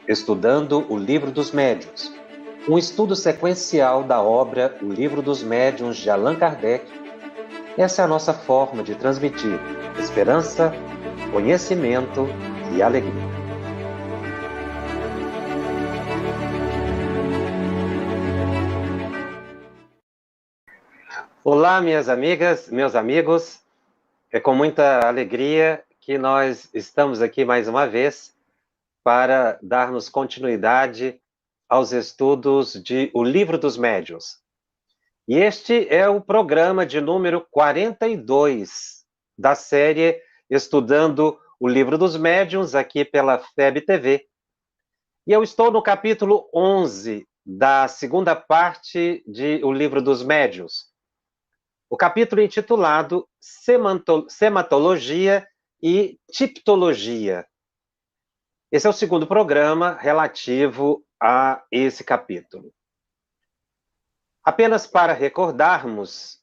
estudando o Livro dos Médiuns, um estudo sequencial da obra O Livro dos Médiuns de Allan Kardec. Essa é a nossa forma de transmitir esperança, conhecimento e alegria. Olá, minhas amigas, meus amigos. É com muita alegria que nós estamos aqui mais uma vez para darmos continuidade aos estudos de O Livro dos Médiuns. E este é o programa de número 42 da série Estudando o Livro dos Médiuns, aqui pela FEB TV. E eu estou no capítulo 11 da segunda parte de O Livro dos Médiuns. O capítulo intitulado Sematologia e Tiptologia. Esse é o segundo programa relativo a esse capítulo. Apenas para recordarmos,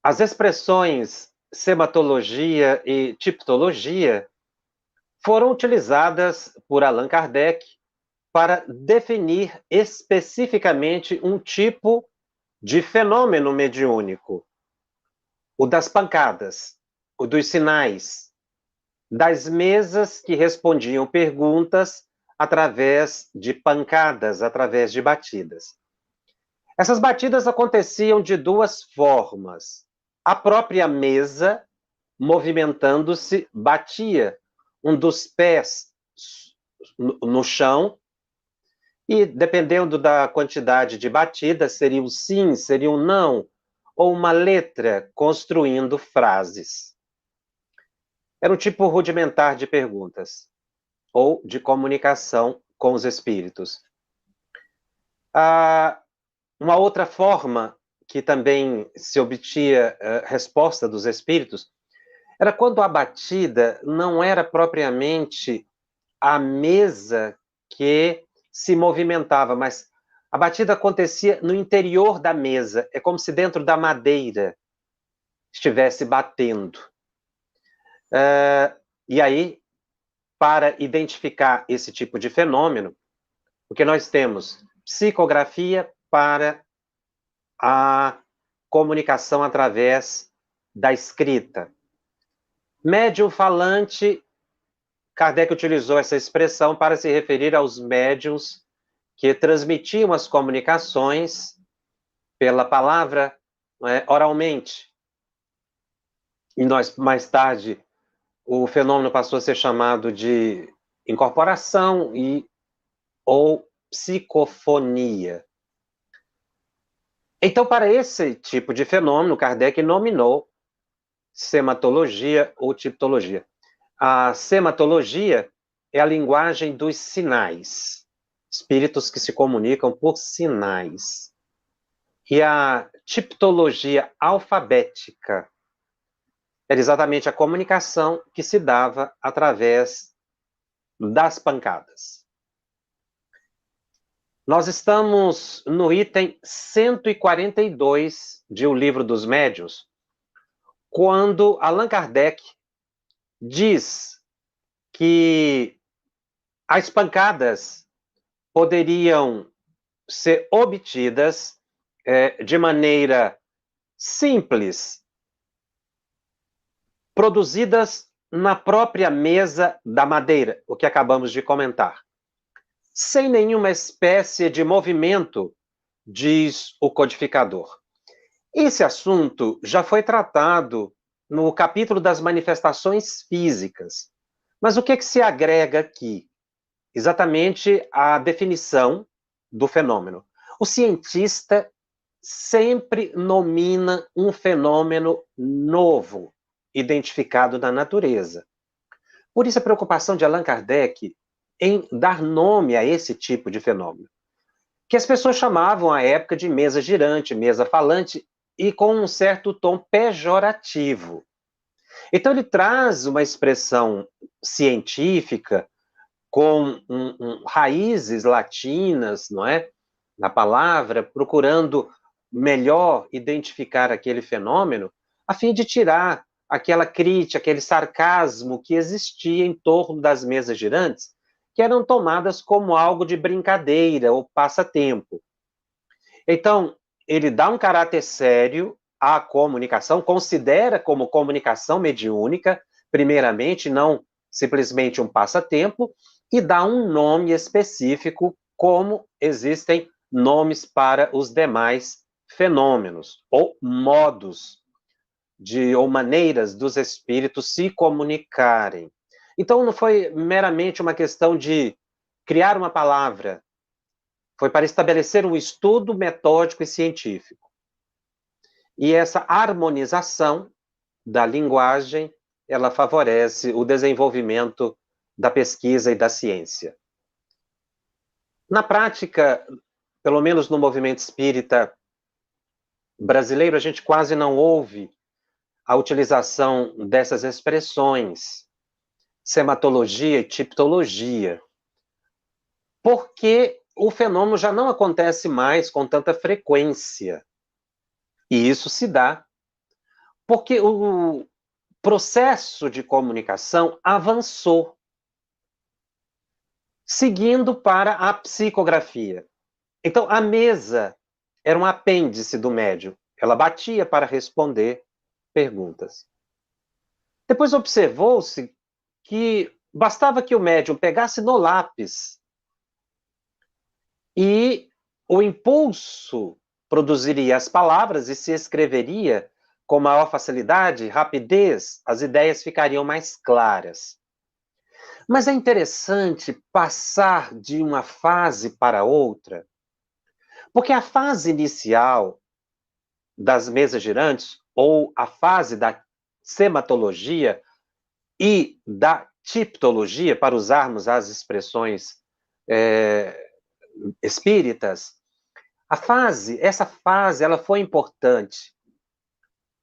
as expressões sematologia e tiptologia foram utilizadas por Allan Kardec para definir especificamente um tipo de fenômeno mediúnico, o das pancadas, o dos sinais, das mesas que respondiam perguntas através de pancadas, através de batidas. Essas batidas aconteciam de duas formas. A própria mesa, movimentando-se, batia um dos pés no chão e, dependendo da quantidade de batidas, seria um sim, seria um não, ou uma letra construindo frases. Era um tipo rudimentar de perguntas ou de comunicação com os espíritos. Uma outra forma que também se obtinha resposta dos espíritos era quando a batida não era propriamente a mesa que se movimentava, mas a batida acontecia no interior da mesa. É como se dentro da madeira estivesse batendo. E aí, para identificar esse tipo de fenômeno, o que nós temos? Psicografia para a comunicação através da escrita. Médium falante, Kardec utilizou essa expressão para se referir aos médiuns que transmitiam as comunicações pela palavra, oralmente. E nós, mais tarde, o fenômeno passou a ser chamado de incorporação ou psicofonia. Então, para esse tipo de fenômeno, Kardec nominou sematologia ou tiptologia. A sematologia é a linguagem dos sinais, espíritos que se comunicam por sinais. E a tiptologia alfabética era exatamente a comunicação que se dava através das pancadas. Nós estamos no item 142 de O Livro dos Médiuns, quando Allan Kardec diz que as pancadas poderiam ser obtidas de maneira simples, produzidas na própria mesa da madeira, o que acabamos de comentar, sem nenhuma espécie de movimento, diz o codificador. Esse assunto já foi tratado no capítulo das manifestações físicas. Mas o que se agrega aqui? Exatamente a definição do fenômeno. O cientista sempre nomina um fenômeno novo, identificado na natureza. Por isso a preocupação de Allan Kardec em dar nome a esse tipo de fenômeno, que as pessoas chamavam à época de mesa girante, mesa falante, e com um certo tom pejorativo. Então ele traz uma expressão científica com raízes latinas, não é? Na palavra, procurando melhor identificar aquele fenômeno, a fim de tirar aquela crítica, aquele sarcasmo que existia em torno das mesas girantes que eram tomadas como algo de brincadeira ou passatempo. Então, ele dá um caráter sério à comunicação, considera como comunicação mediúnica, primeiramente, não simplesmente um passatempo, e dá um nome específico, como existem nomes para os demais fenômenos, ou modos ou maneiras dos espíritos se comunicarem. Então, não foi meramente uma questão de criar uma palavra, foi para estabelecer um estudo metódico e científico. E essa harmonização da linguagem, ela favorece o desenvolvimento da pesquisa e da ciência. Na prática, pelo menos no movimento espírita brasileiro, a gente quase não ouve a utilização dessas expressões, sematologia e tipologia, porque o fenômeno já não acontece mais com tanta frequência. E isso se dá porque o processo de comunicação avançou, seguindo para a psicografia. Então, a mesa era um apêndice do médium. Ela batia para responder perguntas. Depois observou-se que bastava que o médium pegasse no lápis e o impulso produziria as palavras e se escreveria com maior facilidade, rapidez, as ideias ficariam mais claras. Mas é interessante passar de uma fase para outra, porque a fase inicial das mesas girantes, ou a fase da sematologia e da tipologia, para usarmos as expressões espíritas, essa fase, ela foi importante,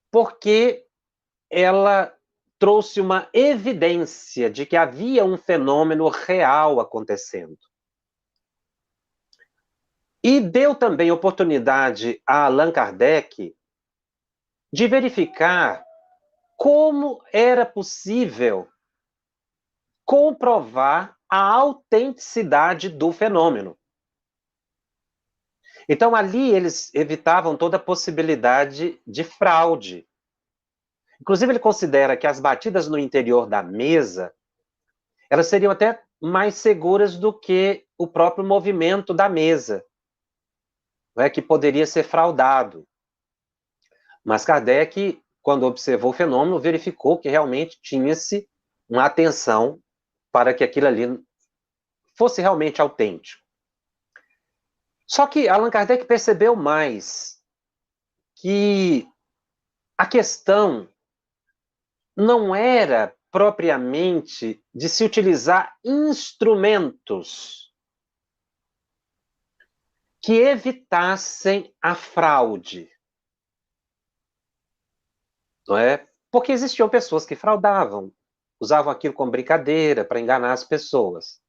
porque ela trouxe uma evidência de que havia um fenômeno real acontecendo. E deu também oportunidade a Allan Kardec de verificar como era possível comprovar a autenticidade do fenômeno. Então, ali eles evitavam toda a possibilidade de fraude. Inclusive, ele considera que as batidas no interior da mesa, elas seriam até mais seguras do que o próprio movimento da mesa, não é, que poderia ser fraudado. Mas Kardec, quando observou o fenômeno, verificou que realmente tinha-se uma atenção para que aquilo ali fosse realmente autêntico. Só que Allan Kardec percebeu mais que a questão não era propriamente de se utilizar instrumentos que evitassem a fraude, não é? Porque existiam pessoas que fraudavam, usavam aquilo como brincadeira para enganar as pessoas.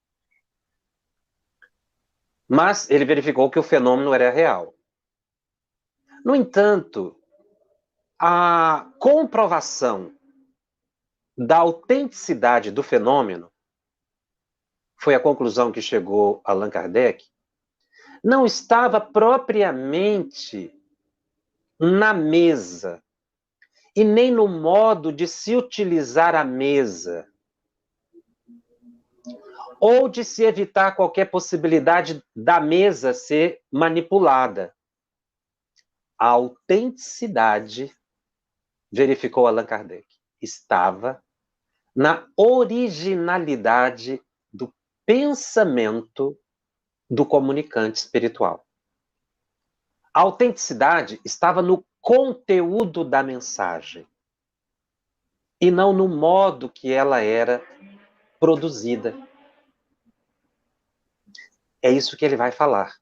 Mas ele verificou que o fenômeno era real. No entanto, a comprovação da autenticidade do fenômeno, foi a conclusão que chegou Allan Kardec, não estava propriamente na mesa, e nem no modo de se utilizar a mesa, ou de se evitar qualquer possibilidade da mesa ser manipulada. A autenticidade, verificou Allan Kardec, estava na originalidade do pensamento do comunicante espiritual. A autenticidade estava no conteúdo da mensagem e não no modo que ela era produzida. É isso que ele vai falar.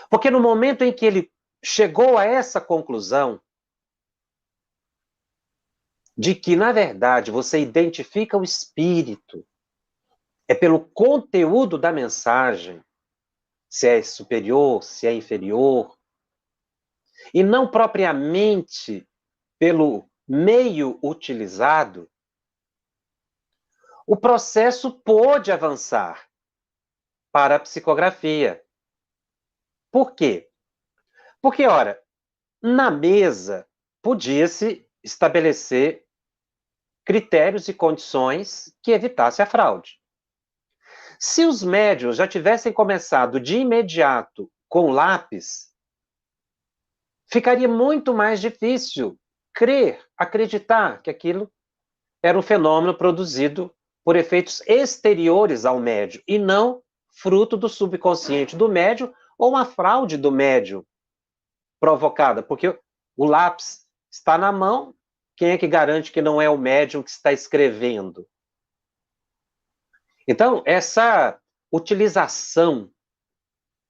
Porque no momento em que ele chegou a essa conclusão de que, na verdade, você identifica o espírito é pelo conteúdo da mensagem, se é superior, se é inferior, e não propriamente pelo meio utilizado, o processo pôde avançar. para a psicografia. Por quê? Porque, ora, na mesa podia-se estabelecer critérios e condições que evitassem a fraude. Se os médiuns já tivessem começado de imediato com lápis, ficaria muito mais difícil crer, acreditar que aquilo era um fenômeno produzido por efeitos exteriores ao médium e não fruto do subconsciente do médium ou uma fraude do médium provocada, porque o lápis está na mão, quem é que garante que não é o médium que está escrevendo? Então, essa utilização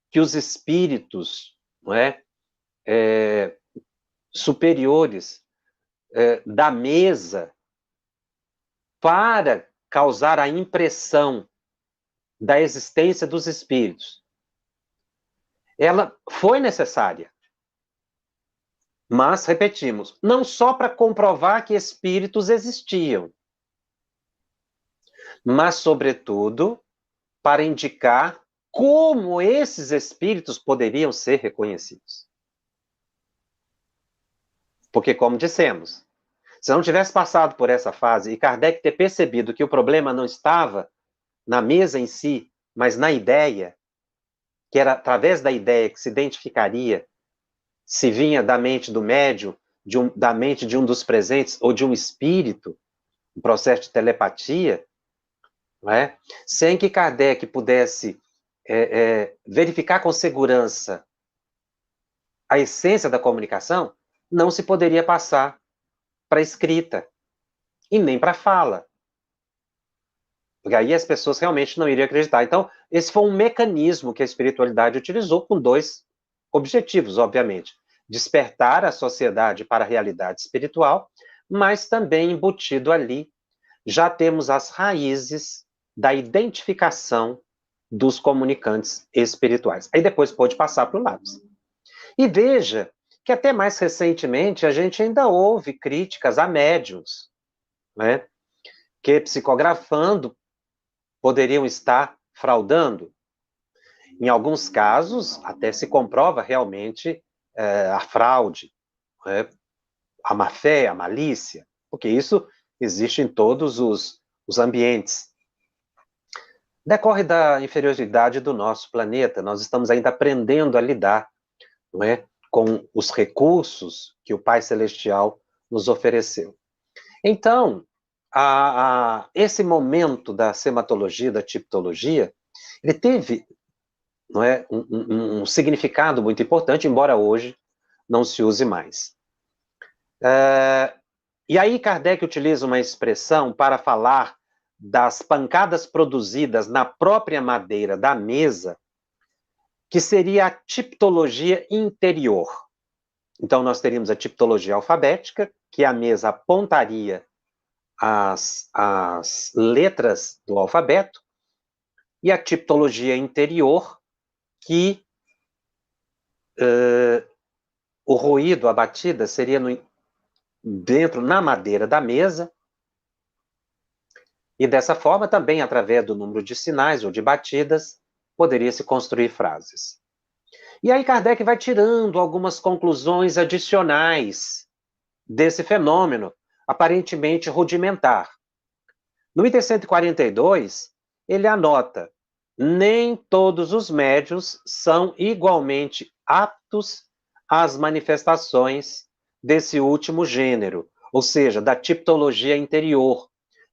que os espíritos, não é, superiores da mesa para causar a impressão da existência dos espíritos, ela foi necessária. Mas, repetimos, não só para comprovar que espíritos existiam, mas, sobretudo, para indicar como esses espíritos poderiam ser reconhecidos. Porque, como dissemos, se não tivesse passado por essa fase e Kardec ter percebido que o problema não estava na mesa em si, mas na ideia, que era através da ideia que se identificaria se vinha da mente do médium, da mente de um dos presentes ou de um espírito, um processo de telepatia, não é? Sem que Kardec pudesse verificar com segurança a essência da comunicação, não se poderia passar para a escrita e nem para a fala. Porque aí as pessoas realmente não iriam acreditar. Então, esse foi um mecanismo que a espiritualidade utilizou com dois objetivos, obviamente. Despertar a sociedade para a realidade espiritual, mas também embutido ali, já temos as raízes da identificação dos comunicantes espirituais. Aí depois pode passar para o lápis. E veja que até mais recentemente a gente ainda ouve críticas a médiuns, né, que psicografando poderiam estar fraudando. Em alguns casos, até se comprova realmente a fraude, né, a má-fé, a malícia, porque isso existe em todos os ambientes. Decorre da inferioridade do nosso planeta, nós estamos ainda aprendendo a lidar, não é, com os recursos que o Pai Celestial nos ofereceu. Então, esse momento da sematologia, da tipologia, ele teve, não é, um significado muito importante, embora hoje não se use mais. E aí Kardec utiliza uma expressão para falar das pancadas produzidas na própria madeira da mesa, que seria a tipologia interior. Então, nós teríamos a tipologia alfabética, que a mesa apontaria as letras do alfabeto, e a tipologia interior, que o ruído, a batida, seria dentro, na madeira da mesa, e dessa forma, também, através do número de sinais ou de batidas, poderia-se construir frases. E aí Kardec vai tirando algumas conclusões adicionais desse fenômeno, aparentemente rudimentar. No item 142, ele anota: nem todos os médiuns são igualmente aptos às manifestações desse último gênero, ou seja, da tipologia interior.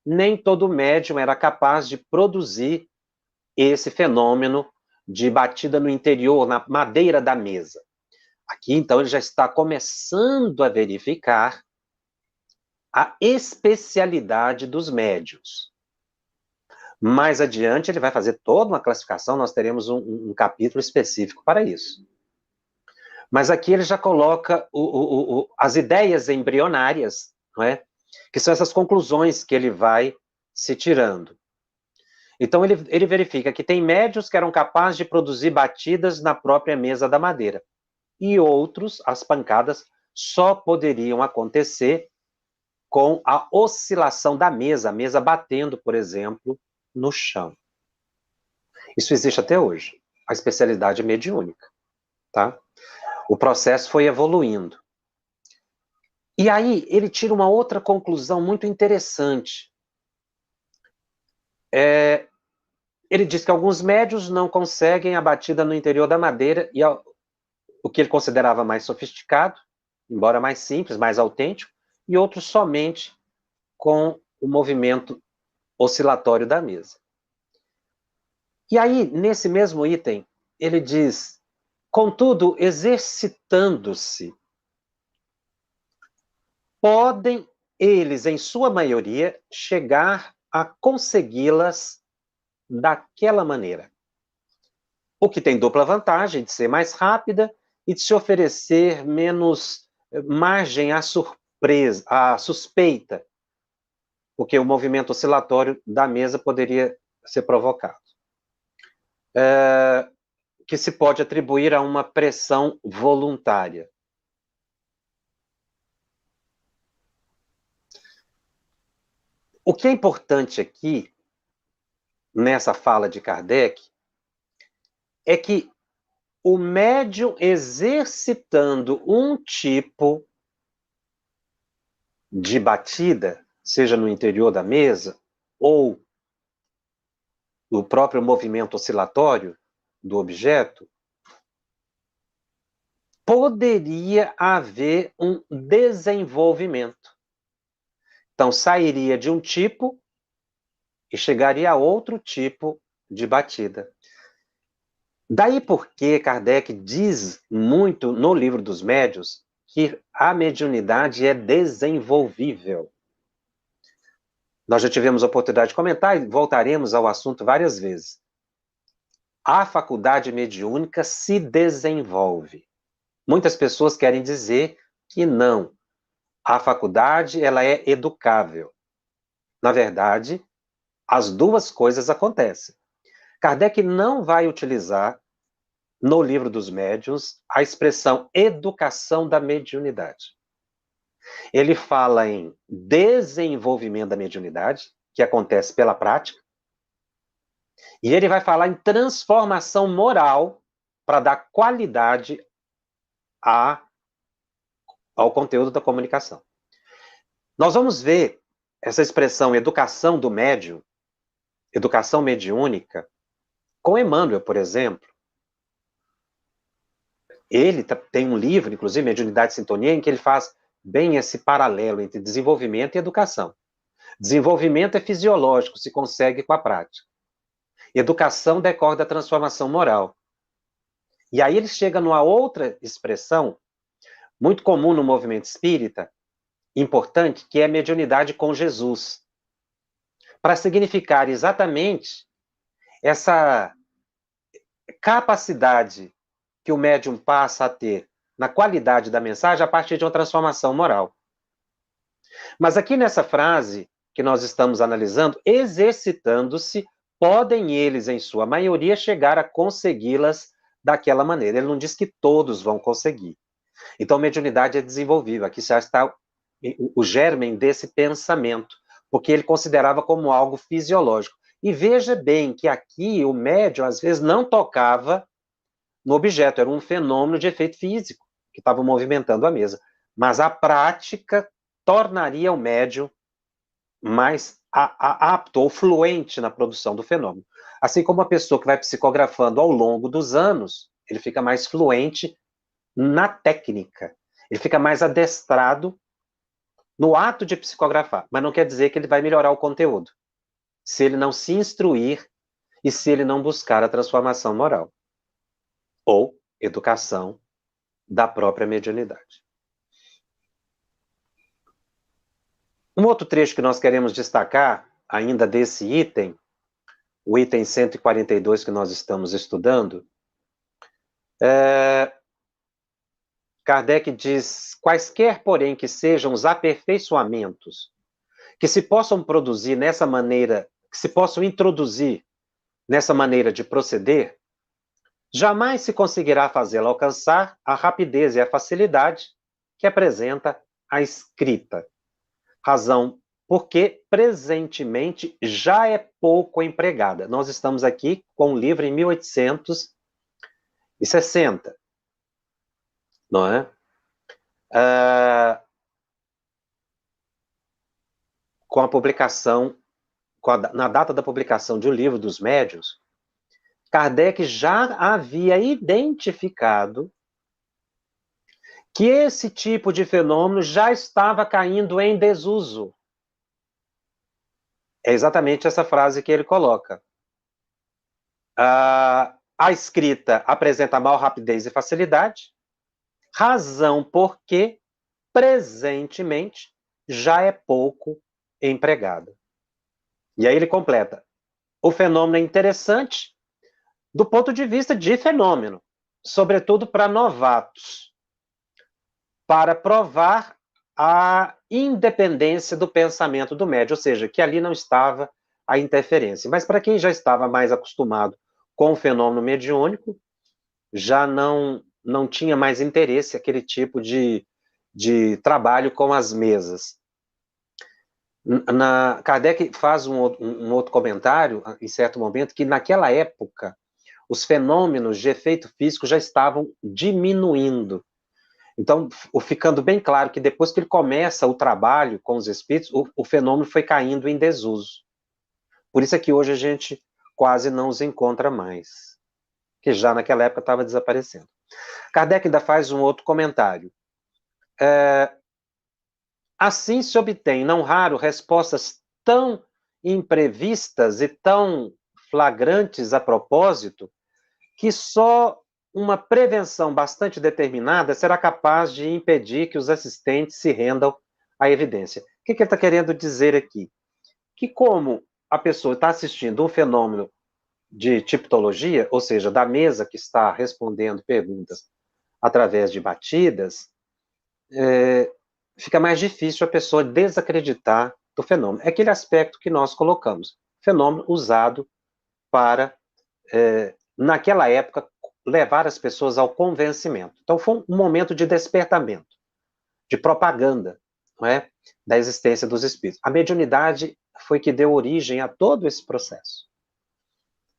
Nem todo médium era capaz de produzir esse fenômeno de batida no interior, na madeira da mesa. Aqui, então, ele já está começando a verificar a especialidade dos médiuns. Mais adiante, ele vai fazer toda uma classificação, nós teremos um capítulo específico para isso. Mas aqui ele já coloca as ideias embrionárias, não é? Que são essas conclusões que ele vai se tirando. Então, ele verifica que tem médiuns que eram capazes de produzir batidas na própria mesa da madeira. E outros, as pancadas, só poderiam acontecer com a oscilação da mesa, a mesa batendo, por exemplo, no chão. Isso existe até hoje, a especialidade mediúnica, tá? O processo foi evoluindo. E aí ele tira uma outra conclusão muito interessante. Ele diz que alguns médios não conseguem a batida no interior da madeira, e o que ele considerava mais sofisticado, embora mais simples, mais autêntico, e outros somente com o movimento oscilatório da mesa. E aí, nesse mesmo item, ele diz: contudo, exercitando-se, podem eles, em sua maioria, chegar a consegui-las daquela maneira. O que tem dupla vantagem de ser mais rápida e de se oferecer menos margem à surpresa, à suspeita, porque o movimento oscilatório da mesa poderia ser provocado. Que se pode atribuir a uma pressão voluntária. O que é importante aqui, nessa fala de Kardec, é que o médium exercitando um tipo de batida, seja no interior da mesa, ou no próprio movimento oscilatório do objeto, poderia haver um desenvolvimento. Então, sairia de um tipo e chegaria a outro tipo de batida. Daí porque Kardec diz muito no Livro dos Médiuns que a mediunidade é desenvolvível. Nós já tivemos a oportunidade de comentar e voltaremos ao assunto várias vezes. A faculdade mediúnica se desenvolve. Muitas pessoas querem dizer que não. A faculdade, ela é educável. Na verdade, as duas coisas acontecem. Kardec não vai utilizar, no Livro dos Médiuns, a expressão educação da mediunidade. Ele fala em desenvolvimento da mediunidade, que acontece pela prática, e ele vai falar em transformação moral para dar qualidade ao conteúdo da comunicação. Nós vamos ver essa expressão educação do médium, educação mediúnica, com Emmanuel, por exemplo. Ele tem um livro, inclusive, Mediunidade e Sintonia, em que ele faz bem esse paralelo entre desenvolvimento e educação. Desenvolvimento é fisiológico, se consegue com a prática. Educação decorre da transformação moral. E aí ele chega numa outra expressão, muito comum no movimento espírita, importante, que é a mediunidade com Jesus. Para significar exatamente essa capacidade que o médium passa a ter na qualidade da mensagem a partir de uma transformação moral. Mas aqui nessa frase que nós estamos analisando, exercitando-se, podem eles, em sua maioria, chegar a consegui-las daquela maneira. Ele não diz que todos vão conseguir. Então, mediunidade é desenvolvível. Aqui já está o germen desse pensamento, porque ele considerava como algo fisiológico. E veja bem que aqui o médium, às vezes, não tocava no objeto, era um fenômeno de efeito físico que estava movimentando a mesa. Mas a prática tornaria o médium mais apto ou fluente na produção do fenômeno. Assim como a pessoa que vai psicografando ao longo dos anos, ele fica mais fluente na técnica. Ele fica mais adestrado no ato de psicografar, mas não quer dizer que ele vai melhorar o conteúdo, se ele não se instruir e se ele não buscar a transformação moral ou educação da própria mediunidade. Um outro trecho que nós queremos destacar, ainda desse item, o item 142 que nós estamos estudando, Kardec diz: quaisquer, porém, que sejam os aperfeiçoamentos que se possam produzir nessa maneira, que se possam introduzir nessa maneira de proceder, jamais se conseguirá fazê-la alcançar a rapidez e a facilidade que apresenta a escrita. Razão porque presentemente já é pouco empregada. Nós estamos aqui com um livro em 1860, não é? Com a publicação, na data da publicação de O Livro dos Médiuns, Kardec já havia identificado que esse tipo de fenômeno já estava caindo em desuso. É exatamente essa frase que ele coloca. A escrita apresenta maior rapidez e facilidade, razão porque, presentemente, já é pouco empregada. E aí ele completa. O fenômeno é interessante do ponto de vista de fenômeno, sobretudo para novatos, para provar a independência do pensamento do médium, ou seja, que ali não estava a interferência. Mas para quem já estava mais acostumado com o fenômeno mediúnico, já não tinha mais interesse aquele tipo de trabalho com as mesas. Kardec faz um outro comentário, em certo momento, que naquela época os fenômenos de efeito físico já estavam diminuindo. Então, ficando bem claro que depois que ele começa o trabalho com os espíritos, o fenômeno foi caindo em desuso. Por isso é que hoje a gente quase não os encontra mais, que já naquela época estava desaparecendo. Kardec ainda faz um outro comentário. Assim se obtém, não raro, respostas tão imprevistas e tão flagrantes a propósito, que só uma prevenção bastante determinada será capaz de impedir que os assistentes se rendam à evidência. O que ele está querendo dizer aqui? Que como a pessoa está assistindo um fenômeno de tipologia, ou seja, da mesa que está respondendo perguntas através de batidas, fica mais difícil a pessoa desacreditar do fenômeno. É aquele aspecto que nós colocamos. Fenômeno usado para, naquela época, levar as pessoas ao convencimento. Então, foi um momento de despertamento, de propaganda, não é? Da existência dos espíritos. A mediunidade foi que deu origem a todo esse processo.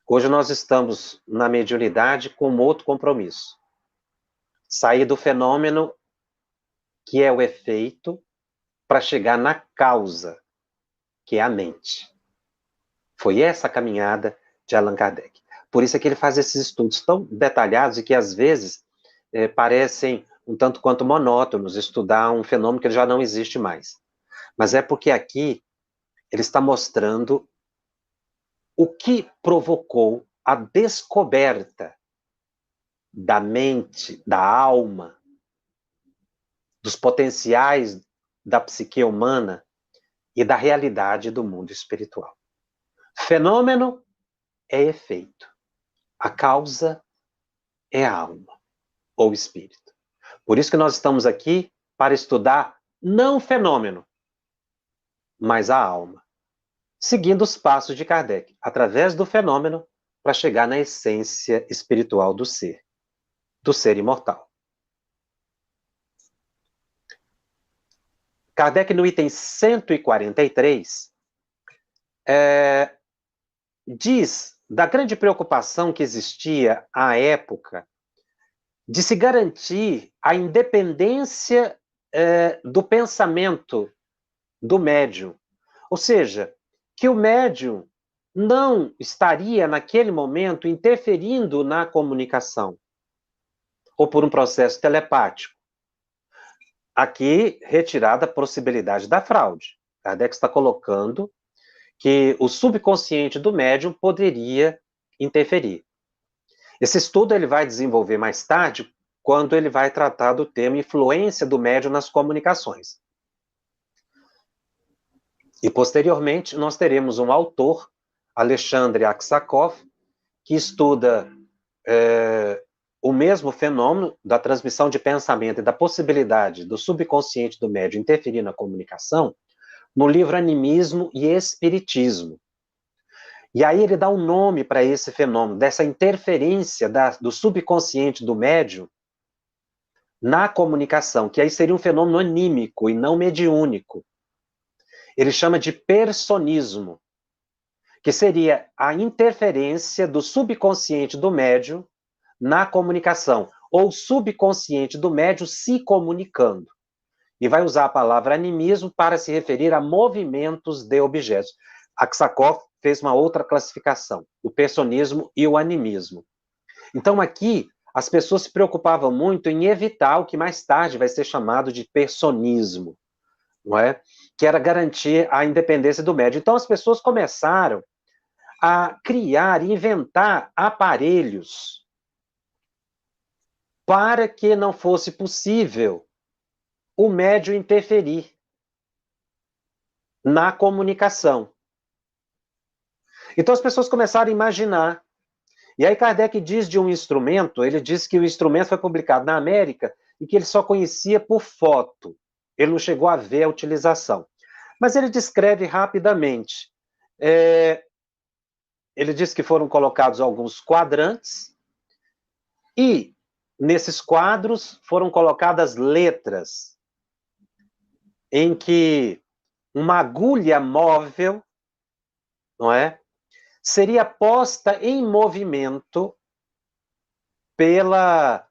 Hoje nós estamos na mediunidade com um outro compromisso. Sair do fenômeno, que é o efeito, para chegar na causa, que é a mente. Foi essa a caminhada de Allan Kardec. Por isso é que ele faz esses estudos tão detalhados e que, às vezes, parecem um tanto quanto monótonos, estudar um fenômeno que já não existe mais. Mas é porque aqui ele está mostrando o que provocou a descoberta da mente, da alma, dos potenciais da psique humana e da realidade do mundo espiritual. Fenômeno é efeito. A causa é a alma, ou espírito. Por isso que nós estamos aqui para estudar não o fenômeno, mas a alma, seguindo os passos de Kardec, através do fenômeno, para chegar na essência espiritual do ser imortal. Kardec, no item 143, diz da grande preocupação que existia à época de se garantir a independência do pensamento do médium. Ou seja, que o médium não estaria, naquele momento, interferindo na comunicação, ou por um processo telepático. Aqui, retirada a possibilidade da fraude. Kardec está colocando que o subconsciente do médium poderia interferir. Esse estudo ele vai desenvolver mais tarde, quando ele vai tratar do tema influência do médium nas comunicações. E, posteriormente, nós teremos um autor, Alexandre Aksakov, que estuda o mesmo fenômeno da transmissão de pensamento e da possibilidade do subconsciente do médium interferir na comunicação, no livro Animismo e Espiritismo. E aí ele dá um nome para esse fenômeno, dessa interferência do subconsciente do médium na comunicação, que aí seria um fenômeno anímico e não mediúnico. Ele chama de personismo, que seria a interferência do subconsciente do médium na comunicação, ou subconsciente do médium se comunicando. E vai usar a palavra animismo para se referir a movimentos de objetos. Aksakov fez uma outra classificação, o personismo e o animismo. Então aqui, as pessoas se preocupavam muito em evitar o que mais tarde vai ser chamado de personismo, não é? Que era garantir a independência do médium. Então as pessoas começaram a criar, inventar aparelhos para que não fosse possível o médium interferir na comunicação. Então as pessoas começaram a imaginar. E aí Kardec diz de um instrumento, ele diz que o instrumento foi publicado na América e que ele só conhecia por foto. Ele não chegou a ver a utilização. Mas ele descreve rapidamente. Ele diz que foram colocados alguns quadrantes e nesses quadros foram colocadas letras em que uma agulha móvel, não é, seria posta em movimento pela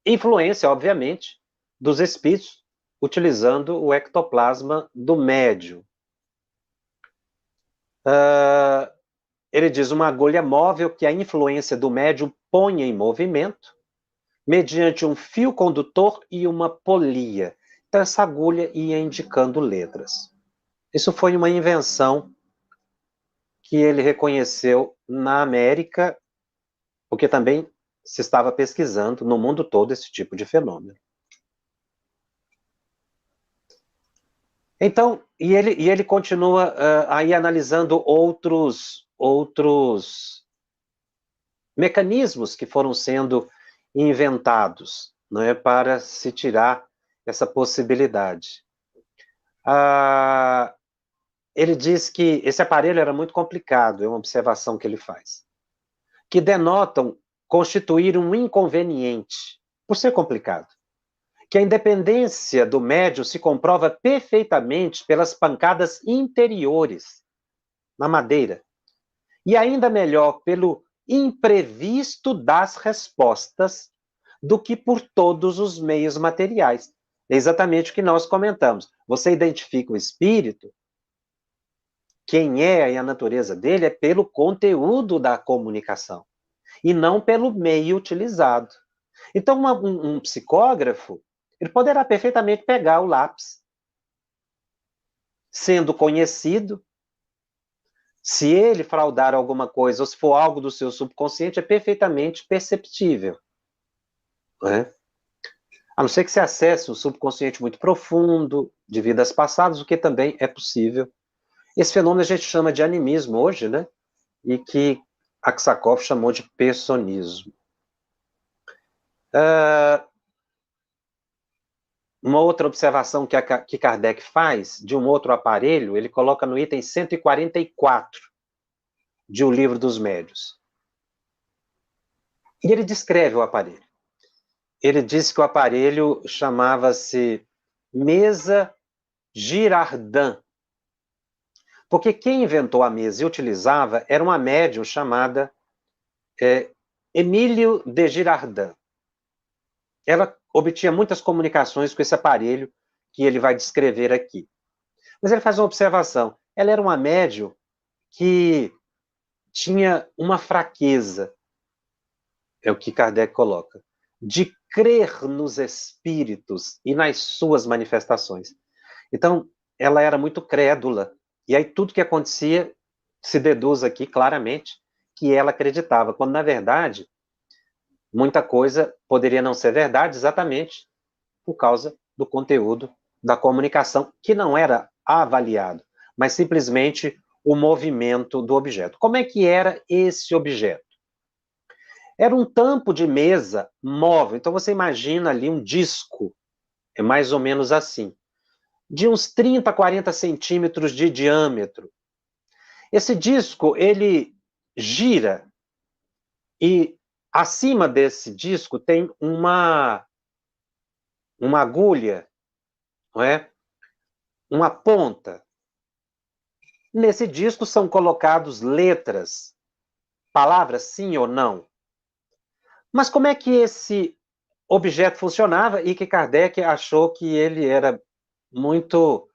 influência, obviamente, dos espíritos, utilizando o ectoplasma do médium. Ele diz uma agulha móvel que a influência do médium põe em movimento, mediante um fio condutor e uma polia. Então, essa agulha ia indicando letras. Isso foi uma invenção que ele reconheceu na América, porque também se estava pesquisando no mundo todo esse tipo de fenômeno. Então, e ele continua aí analisando outros mecanismos que foram sendo inventados, não é, para se tirar essa possibilidade. Ele diz que esse aparelho era muito complicado, é uma observação que ele faz, que denotam constituir um inconveniente, por ser complicado, que a independência do médium se comprova perfeitamente pelas pancadas interiores na madeira, e ainda melhor pelo imprevisto das respostas do que por todos os meios materiais. É exatamente o que nós comentamos. Você identifica o espírito, quem é e a natureza dele é pelo conteúdo da comunicação, e não pelo meio utilizado. Então, um psicógrafo, ele poderá perfeitamente pegar o lápis, sendo conhecido, se ele fraudar alguma coisa, ou se for algo do seu subconsciente, é perfeitamente perceptível. Né? A não ser que se acesse um subconsciente muito profundo, de vidas passadas, o que também é possível. Esse fenômeno a gente chama de animismo hoje, né? E que Aksakov chamou de personismo. Uma outra observação que Kardec faz de um outro aparelho, ele coloca no item 144 de O Livro dos Médiuns. E ele descreve o aparelho. Ele diz que o aparelho chamava-se mesa Girardin, porque quem inventou a mesa e utilizava era uma médium chamada Emílio de Girardin. Ela obtinha muitas comunicações com esse aparelho que ele vai descrever aqui. Mas ele faz uma observação. Ela era uma médium que tinha uma fraqueza, é o que Kardec coloca, de crer nos espíritos e nas suas manifestações. Então, ela era muito crédula. E aí tudo que acontecia se deduz aqui claramente que ela acreditava, quando na verdade muita coisa poderia não ser verdade exatamente por causa do conteúdo da comunicação, que não era avaliado, mas simplesmente o movimento do objeto. Como é que era esse objeto? Era um tampo de mesa móvel. Então você imagina ali um disco, é mais ou menos assim, de uns 30, 40 centímetros de diâmetro. Esse disco, ele gira e acima desse disco tem uma agulha, não é? uma ponta. Nesse disco são colocados letras, palavras sim ou não. Mas como é que esse objeto funcionava e que Kardec achou que ele era muito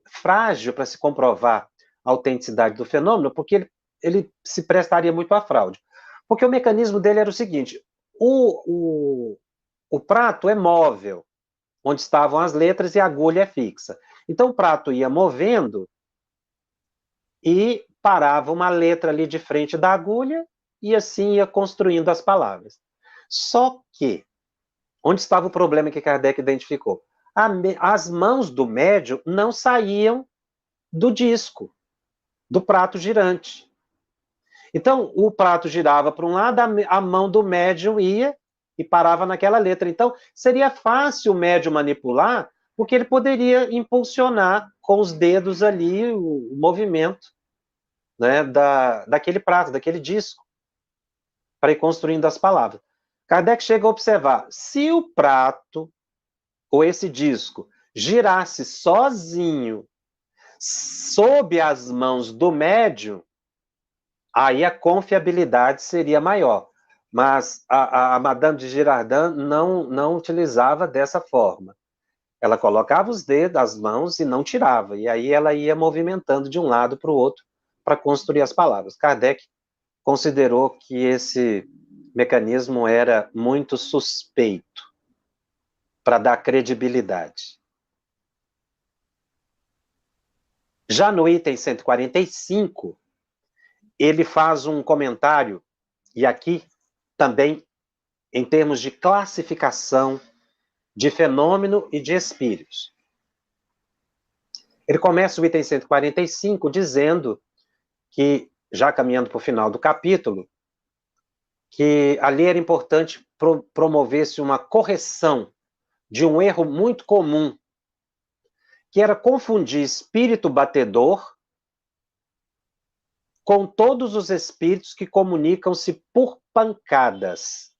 frágil para se comprovar a autenticidade do fenômeno, porque ele se prestaria muito à fraude. Porque o mecanismo dele era o seguinte: o prato é móvel, onde estavam as letras, e a agulha é fixa. Então o prato ia movendo e parava uma letra ali de frente da agulha e assim ia construindo as palavras. Só que, onde estava o problema que Kardec identificou? As mãos do médium não saíam do disco, do prato girante. Então, o prato girava para um lado, a mão do médium ia e parava naquela letra. Então, seria fácil o médium manipular, porque ele poderia impulsionar com os dedos ali o movimento, né, daquele prato, daquele disco, para ir construindo as palavras. Kardec chega a observar, se o prato, ou esse disco, girasse sozinho, sob as mãos do médium, aí a confiabilidade seria maior. Mas a Madame de Girardin não utilizava dessa forma. Ela colocava os dedos, as mãos, e não tirava. E aí ela ia movimentando de um lado para o outro para construir as palavras. Kardec considerou que esse mecanismo era muito suspeito para dar credibilidade. Já no item 145, ele faz um comentário, e aqui também em termos de classificação de fenômeno e de espíritos. Ele começa o item 145 dizendo que, já caminhando para o final do capítulo, que ali era importante promover-se uma correção de um erro muito comum, que era confundir espírito batedor com todos os espíritos que comunicam-se por pancadas.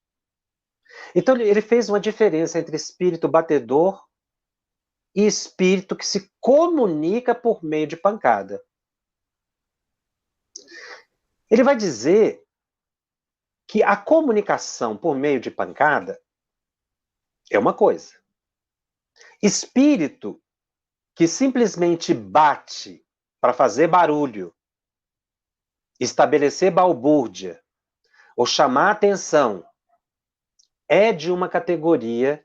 Então ele fez uma diferença entre espírito batedor e espírito que se comunica por meio de pancada. Ele vai dizer que a comunicação por meio de pancada é uma coisa. Espírito que simplesmente bate para fazer barulho, estabelecer balbúrdia ou chamar atenção é de uma categoria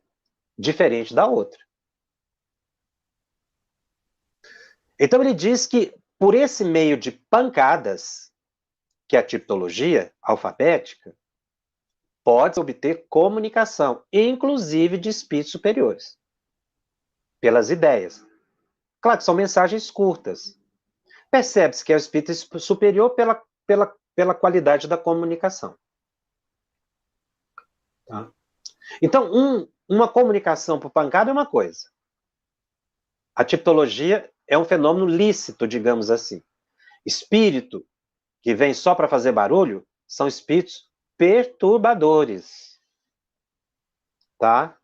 diferente da outra. Então ele diz que por esse meio de pancadas, que é a tipologia alfabética, pode obter comunicação, inclusive de espíritos superiores, pelas ideias. Claro que são mensagens curtas. Percebe-se que é o espírito superior pela qualidade da comunicação. Tá? Então, uma comunicação por pancada é uma coisa. A tipologia é um fenômeno lícito, digamos assim. Espírito que vem só para fazer barulho são espíritos perturbadores. Tá?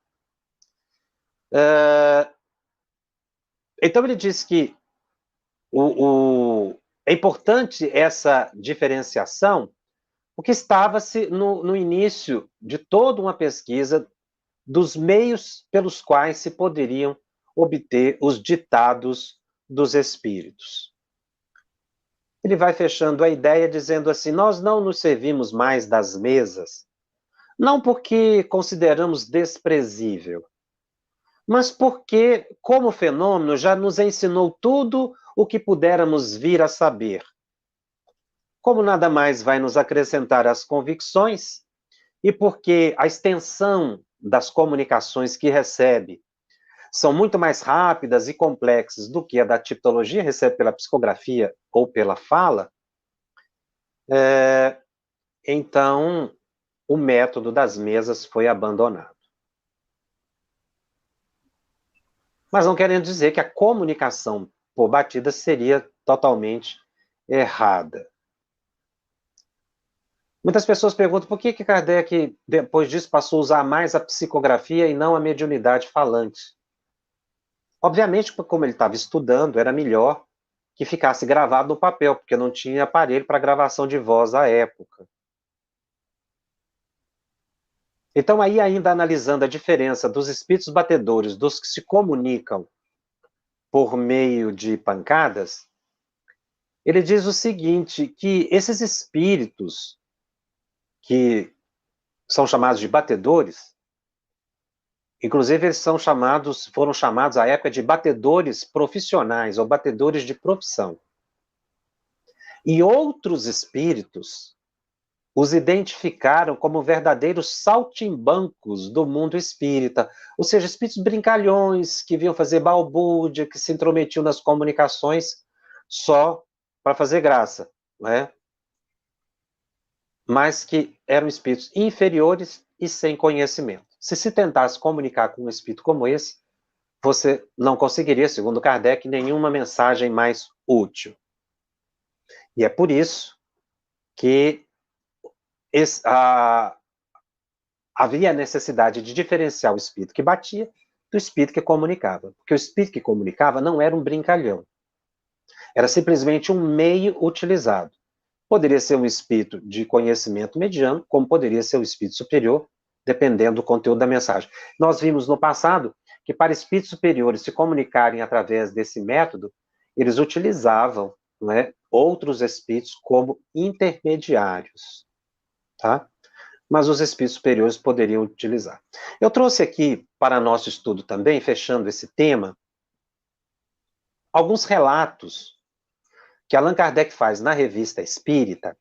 Então ele diz que é importante essa diferenciação, porque estava-se no início de toda uma pesquisa dos meios pelos quais se poderiam obter os ditados dos espíritos. Ele vai fechando a ideia dizendo assim: nós não nos servimos mais das mesas, não porque consideramos desprezível, mas porque, como fenômeno, já nos ensinou tudo o que pudéramos vir a saber. Como nada mais vai nos acrescentar as convicções, e porque a extensão das comunicações que recebe são muito mais rápidas e complexas do que a da tipologia, recebe pela psicografia ou pela fala, então o método das mesas foi abandonado. Mas não querendo dizer que a comunicação por batida seria totalmente errada. Muitas pessoas perguntam por que Kardec, depois disso, passou a usar mais a psicografia e não a mediunidade falante. Obviamente, como ele estava estudando, era melhor que ficasse gravado no papel, porque não tinha aparelho para gravação de voz à época. Então, aí ainda analisando a diferença dos espíritos batedores, dos que se comunicam por meio de pancadas, ele diz o seguinte, que esses espíritos que são chamados de batedores, inclusive eles foram chamados à época de batedores profissionais ou batedores de profissão. E outros espíritos os identificaram como verdadeiros saltimbancos do mundo espírita, ou seja, espíritos brincalhões que vinham fazer balbúrdia, que se intrometiam nas comunicações só para fazer graça, né? Mas que eram espíritos inferiores e sem conhecimento. Se tentasse comunicar com um espírito como esse, você não conseguiria, segundo Kardec, nenhuma mensagem mais útil. E é por isso que havia a necessidade de diferenciar o espírito que batia do espírito que comunicava. Porque o espírito que comunicava não era um brincalhão. Era simplesmente um meio utilizado. Poderia ser um espírito de conhecimento mediano, como poderia ser um espírito superior, dependendo do conteúdo da mensagem. Nós vimos no passado que para espíritos superiores se comunicarem através desse método, eles utilizavam, não é, outros espíritos como intermediários, tá? Mas os espíritos superiores poderiam utilizar. Eu trouxe aqui para nosso estudo também, fechando esse tema, alguns relatos que Allan Kardec faz na Revista Espírita,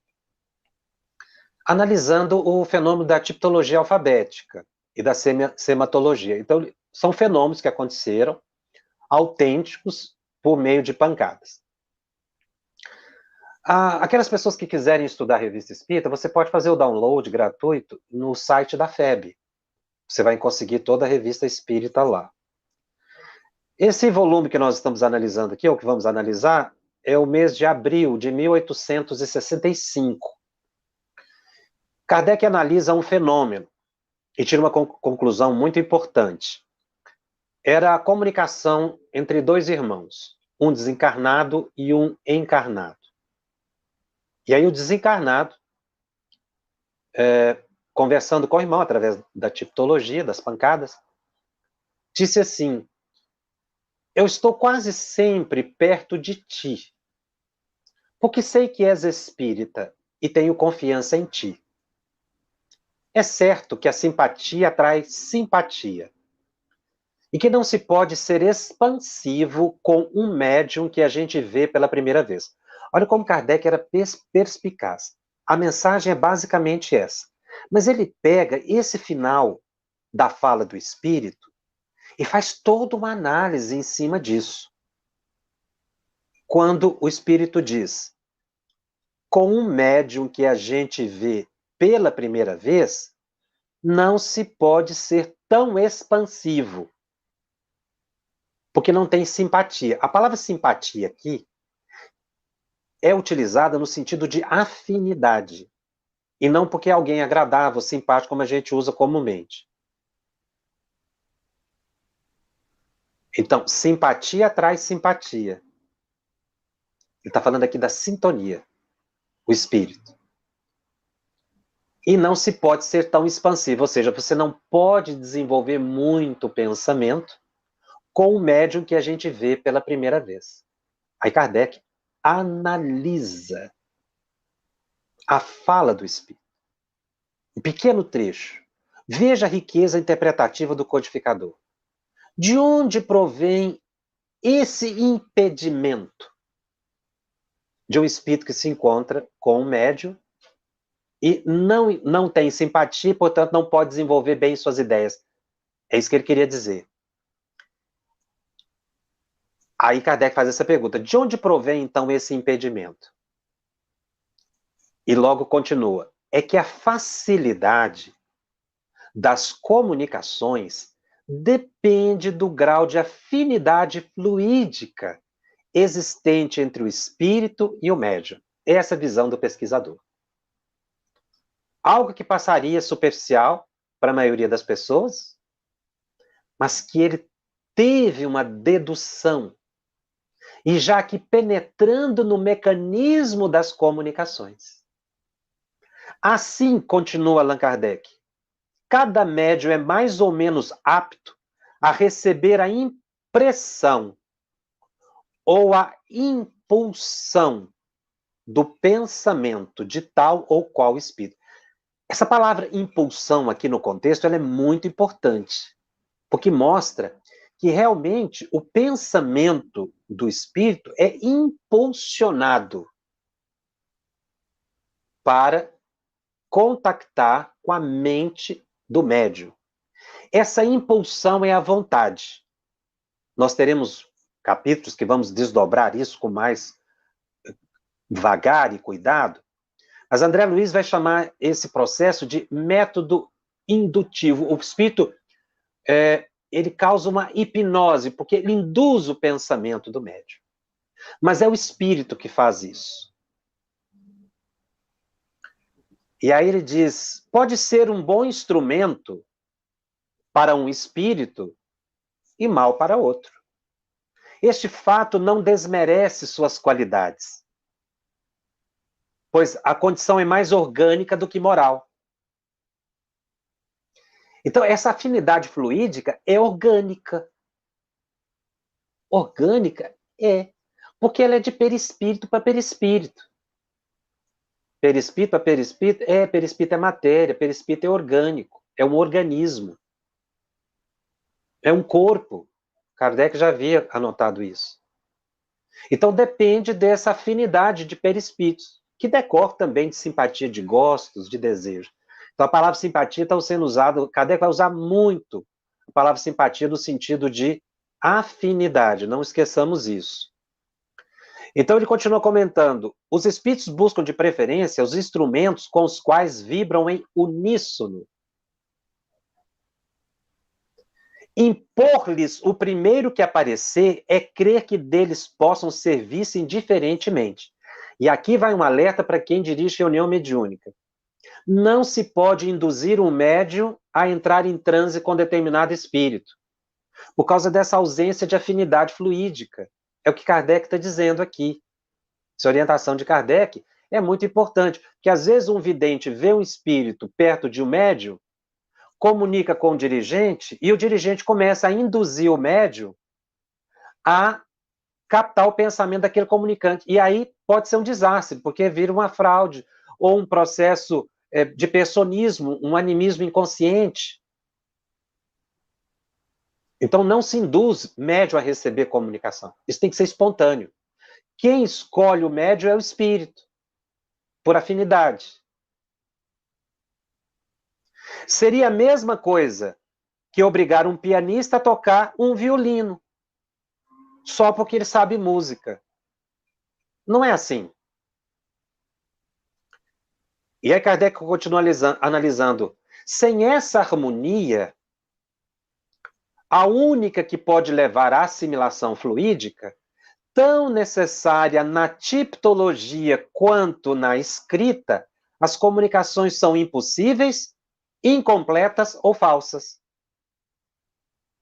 analisando o fenômeno da tipologia alfabética e da sematologia. Então, são fenômenos que aconteceram, autênticos, por meio de pancadas. Aquelas pessoas que quiserem estudar a Revista Espírita, você pode fazer o download gratuito no site da FEB. Você vai conseguir toda a Revista Espírita lá. Esse volume que nós estamos analisando aqui, ou que vamos analisar, é o mês de abril de 1865. Kardec analisa um fenômeno e tira uma conclusão muito importante. Era a comunicação entre dois irmãos, um desencarnado e um encarnado. E aí o desencarnado, conversando com o irmão através da tipologia, das pancadas, disse assim: eu estou quase sempre perto de ti, porque sei que és espírita e tenho confiança em ti. É certo que a simpatia atrai simpatia, e que não se pode ser expansivo com um médium que a gente vê pela primeira vez. Olha como Kardec era perspicaz. A mensagem é basicamente essa. Mas ele pega esse final da fala do espírito e faz toda uma análise em cima disso. Quando o espírito diz: com um médium que a gente vê pela primeira vez, não se pode ser tão expansivo, porque não tem simpatia. A palavra simpatia aqui é utilizada no sentido de afinidade, e não porque alguém é agradável, simpático, como a gente usa comumente. Então, simpatia atrai simpatia. Ele está falando aqui da sintonia, o espírito. E não se pode ser tão expansivo, ou seja, você não pode desenvolver muito pensamento com o médium que a gente vê pela primeira vez. Aí Kardec analisa a fala do espírito. Um pequeno trecho. Veja a riqueza interpretativa do codificador. De onde provém esse impedimento de um espírito que se encontra com um médium e não tem simpatia, portanto não pode desenvolver bem suas ideias? É isso que ele queria dizer. Aí Kardec faz essa pergunta: de onde provém então esse impedimento? E logo continua: é que a facilidade das comunicações depende do grau de afinidade fluídica existente entre o espírito e o médium. Essa é a visão do pesquisador. Algo que passaria superficial para a maioria das pessoas, mas que ele teve uma dedução, e já que penetrando no mecanismo das comunicações. Assim, continua Allan Kardec, cada médium é mais ou menos apto a receber a impressão ou a impulsão do pensamento de tal ou qual espírito. Essa palavra impulsão aqui no contexto ela é muito importante, porque mostra que realmente o pensamento do espírito é impulsionado para contactar com a mente do médium. Essa impulsão é a vontade. Nós teremos capítulos que vamos desdobrar isso com mais devagar e cuidado, mas André Luiz vai chamar esse processo de método indutivo. O espírito, ele causa uma hipnose, porque ele induz o pensamento do médium. Mas é o espírito que faz isso. E aí ele diz, pode ser um bom instrumento para um espírito e mal para outro. Este fato não desmerece suas qualidades, pois a condição é mais orgânica do que moral. Então, essa afinidade fluídica é orgânica. Orgânica é, porque ela é de perispírito para perispírito. Perispírito para perispírito é matéria, perispírito é orgânico, é um organismo. É um corpo. Kardec já havia anotado isso. Então depende dessa afinidade de perispíritos, que decorre também de simpatia, de gostos, de desejo. Então a palavra simpatia está sendo usada, Kardec vai usar muito a palavra simpatia no sentido de afinidade, não esqueçamos isso. Então ele continua comentando, os espíritos buscam de preferência os instrumentos com os quais vibram em uníssono. Impor-lhes o primeiro que aparecer é crer que deles possam servir-se indiferentemente. E aqui vai um alerta para quem dirige reunião mediúnica. Não se pode induzir um médium a entrar em transe com determinado espírito, por causa dessa ausência de afinidade fluídica. É o que Kardec está dizendo aqui. Essa orientação de Kardec é muito importante, porque às vezes um vidente vê um espírito perto de um médium, comunica com o dirigente, e o dirigente começa a induzir o médium a captar o pensamento daquele comunicante. E aí pode ser um desastre, porque vira uma fraude, ou um processo de personismo, um animismo inconsciente. Então não se induz médium a receber comunicação. Isso tem que ser espontâneo. Quem escolhe o médium é o espírito, por afinidade. Seria a mesma coisa que obrigar um pianista a tocar um violino, só porque ele sabe música. Não é assim. E aí Kardec continua analisando. Sem essa harmonia, a única que pode levar à assimilação fluídica, tão necessária na tipologia quanto na escrita, as comunicações são impossíveis, incompletas ou falsas.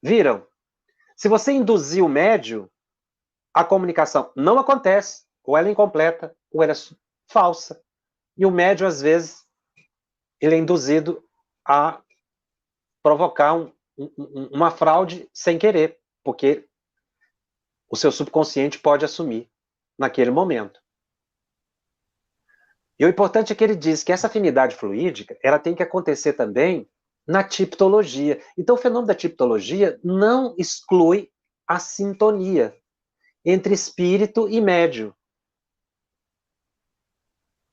Viram? Se você induzir o médium, a comunicação não acontece, ou ela é incompleta, ou ela é falsa. E o médium, às vezes, ele é induzido a provocar uma fraude sem querer, porque o seu subconsciente pode assumir naquele momento. E o importante é que ele diz que essa afinidade fluídica, ela tem que acontecer também na tipologia. Então, o fenômeno da tipologia não exclui a sintonia entre espírito e médium.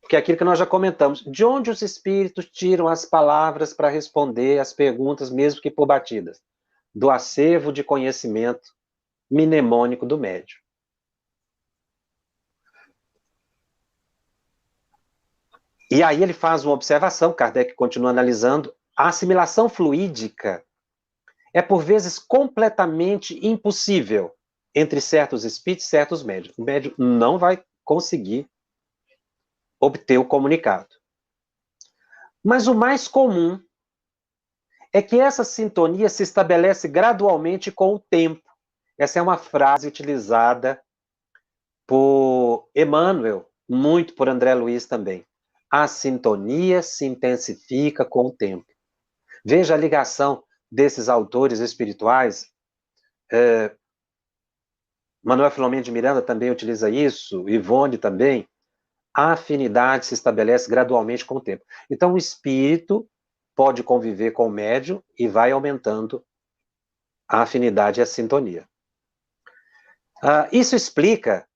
Que é aquilo que nós já comentamos. De onde os espíritos tiram as palavras para responder as perguntas, mesmo que por batidas? Do acervo de conhecimento mnemônico do médium. E aí ele faz uma observação, Kardec continua analisando, a assimilação fluídica é por vezes completamente impossível entre certos espíritos e certos médiums. O médium não vai conseguir obter o comunicado. Mas o mais comum é que essa sintonia se estabelece gradualmente com o tempo. Essa é uma frase utilizada por Emmanuel, muito por André Luiz também. A sintonia se intensifica com o tempo. Veja a ligação desses autores espirituais. Manuel Filomeno de Miranda também utiliza isso, Ivone também. A afinidade se estabelece gradualmente com o tempo. Então, o espírito pode conviver com o médium e vai aumentando a afinidade e a sintonia. Isso explica,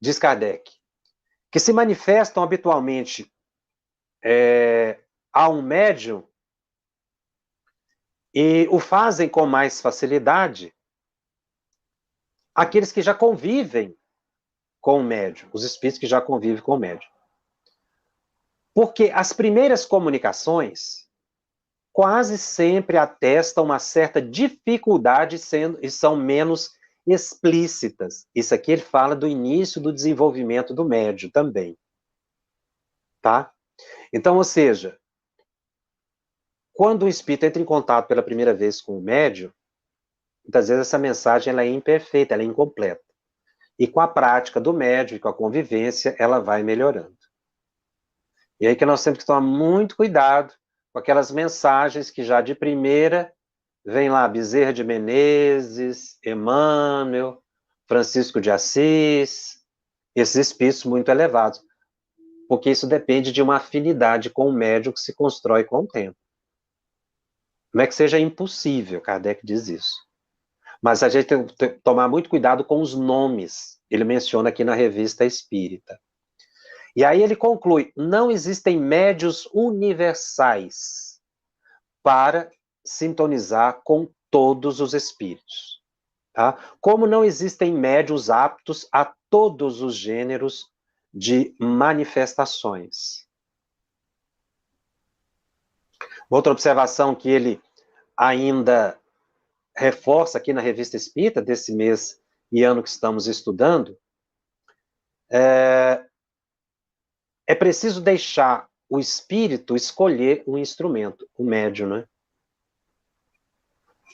diz Kardec, que se manifestam habitualmente a um médium e o fazem com mais facilidade aqueles que já convivem com o médium, os espíritos que já convivem com o médium. Porque as primeiras comunicações quase sempre atestam uma certa dificuldade e são menos explícitas. Isso aqui ele fala do início do desenvolvimento do médium também. Tá? Então, ou seja, quando o espírito entra em contato pela primeira vez com o médium, muitas vezes essa mensagem ela é imperfeita, ela é incompleta. E com a prática do médium e com a convivência, ela vai melhorando. E aí que nós temos que tomar muito cuidado com aquelas mensagens que já de primeira vem lá Bezerra de Menezes, Emmanuel, Francisco de Assis, esses espíritos muito elevados. Porque isso depende de uma afinidade com o médium que se constrói com o tempo. Não é que seja impossível, Kardec diz isso. Mas a gente tem que tomar muito cuidado com os nomes. Ele menciona aqui na Revista Espírita. E aí ele conclui, não existem médios universais para sintonizar com todos os espíritos. Tá? Como não existem médios aptos a todos os gêneros de manifestações. Outra observação que ele ainda reforça aqui na Revista Espírita, desse mês e ano que estamos estudando, é preciso deixar o espírito escolher um instrumento, o médium, né?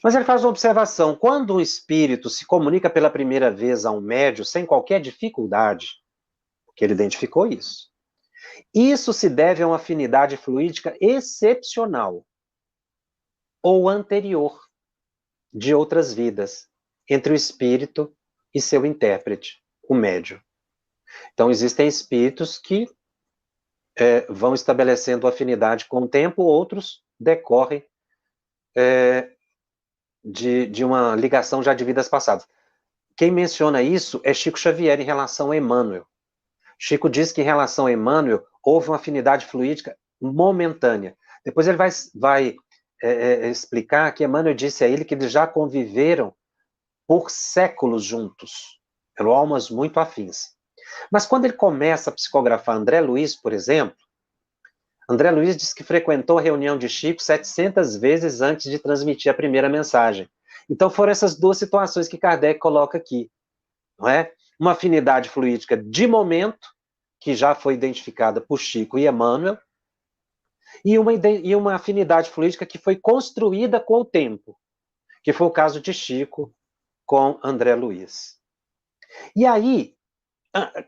Mas ele faz uma observação, quando um espírito se comunica pela primeira vez a um médium sem qualquer dificuldade, que ele identificou isso, isso se deve a uma afinidade fluídica excepcional ou anterior de outras vidas entre o espírito e seu intérprete, o médium. Então, existem espíritos que vão estabelecendo afinidade com o tempo, outros decorrem de uma ligação já de vidas passadas. Quem menciona isso é Chico Xavier em relação a Emmanuel. Chico diz que em relação a Emmanuel houve uma afinidade fluídica momentânea. Depois ele vai explicar que Emmanuel disse a ele que eles já conviveram por séculos juntos. Eram almas muito afins. Mas quando ele começa a psicografar André Luiz, por exemplo, André Luiz diz que frequentou a reunião de Chico 700 vezes antes de transmitir a primeira mensagem. Então foram essas duas situações que Kardec coloca aqui, não é? Uma afinidade fluídica de momento, que já foi identificada por Chico e Emmanuel, e uma afinidade fluídica que foi construída com o tempo, que foi o caso de Chico com André Luiz. E aí,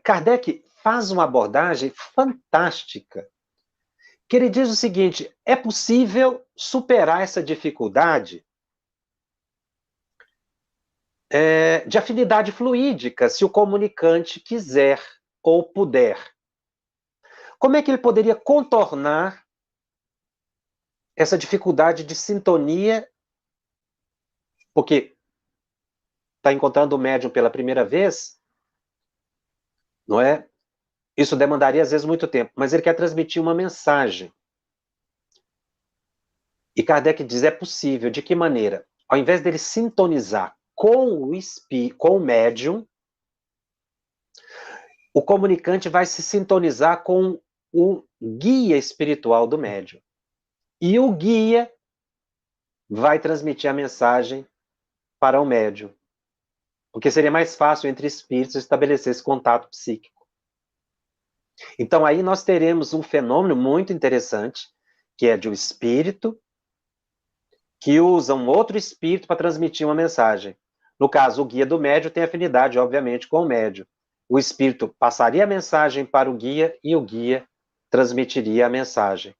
Kardec faz uma abordagem fantástica, que ele diz o seguinte, é possível superar essa dificuldade de afinidade fluídica, se o comunicante quiser ou puder. Como é que ele poderia contornar essa dificuldade de sintonia? Porque está encontrando o médium pela primeira vez, não é? Isso demandaria, às vezes, muito tempo, mas ele quer transmitir uma mensagem. E Kardec diz, é possível. De que maneira? Ao invés dele sintonizar com o médium, o comunicante vai se sintonizar com o guia espiritual do médium. E o guia vai transmitir a mensagem para o médium. Porque seria mais fácil entre espíritos estabelecer esse contato psíquico. Então aí nós teremos um fenômeno muito interessante, que é de um espírito que usa um outro espírito para transmitir uma mensagem. No caso, o guia do médium tem afinidade, obviamente, com o médium. O espírito passaria a mensagem para o guia e o guia transmitiria a mensagem.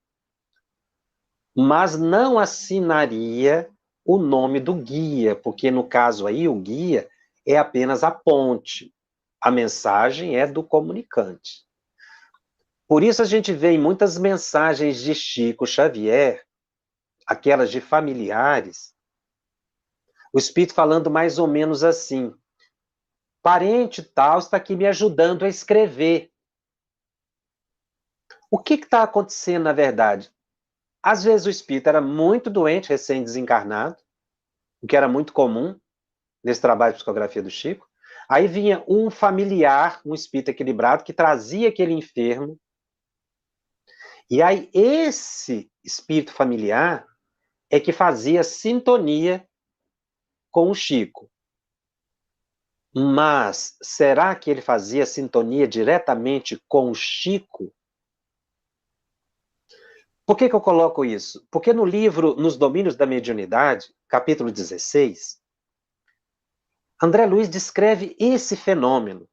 Mas não assinaria o nome do guia, porque no caso aí o guia é apenas a ponte. A mensagem é do comunicante. Por isso a gente vê em muitas mensagens de Chico Xavier, aquelas de familiares, o espírito falando mais ou menos assim: parente tal está aqui me ajudando a escrever. O que está acontecendo na verdade? Às vezes o espírito era muito doente, recém-desencarnado, o que era muito comum nesse trabalho de psicografia do Chico. Aí vinha um familiar, um espírito equilibrado, que trazia aquele enfermo. E aí esse espírito familiar é que fazia sintonia com o Chico. Mas será que ele fazia sintonia diretamente com o Chico? Por que eu coloco isso? Porque no livro Nos Domínios da Mediunidade, capítulo 16, André Luiz descreve esse fenômeno.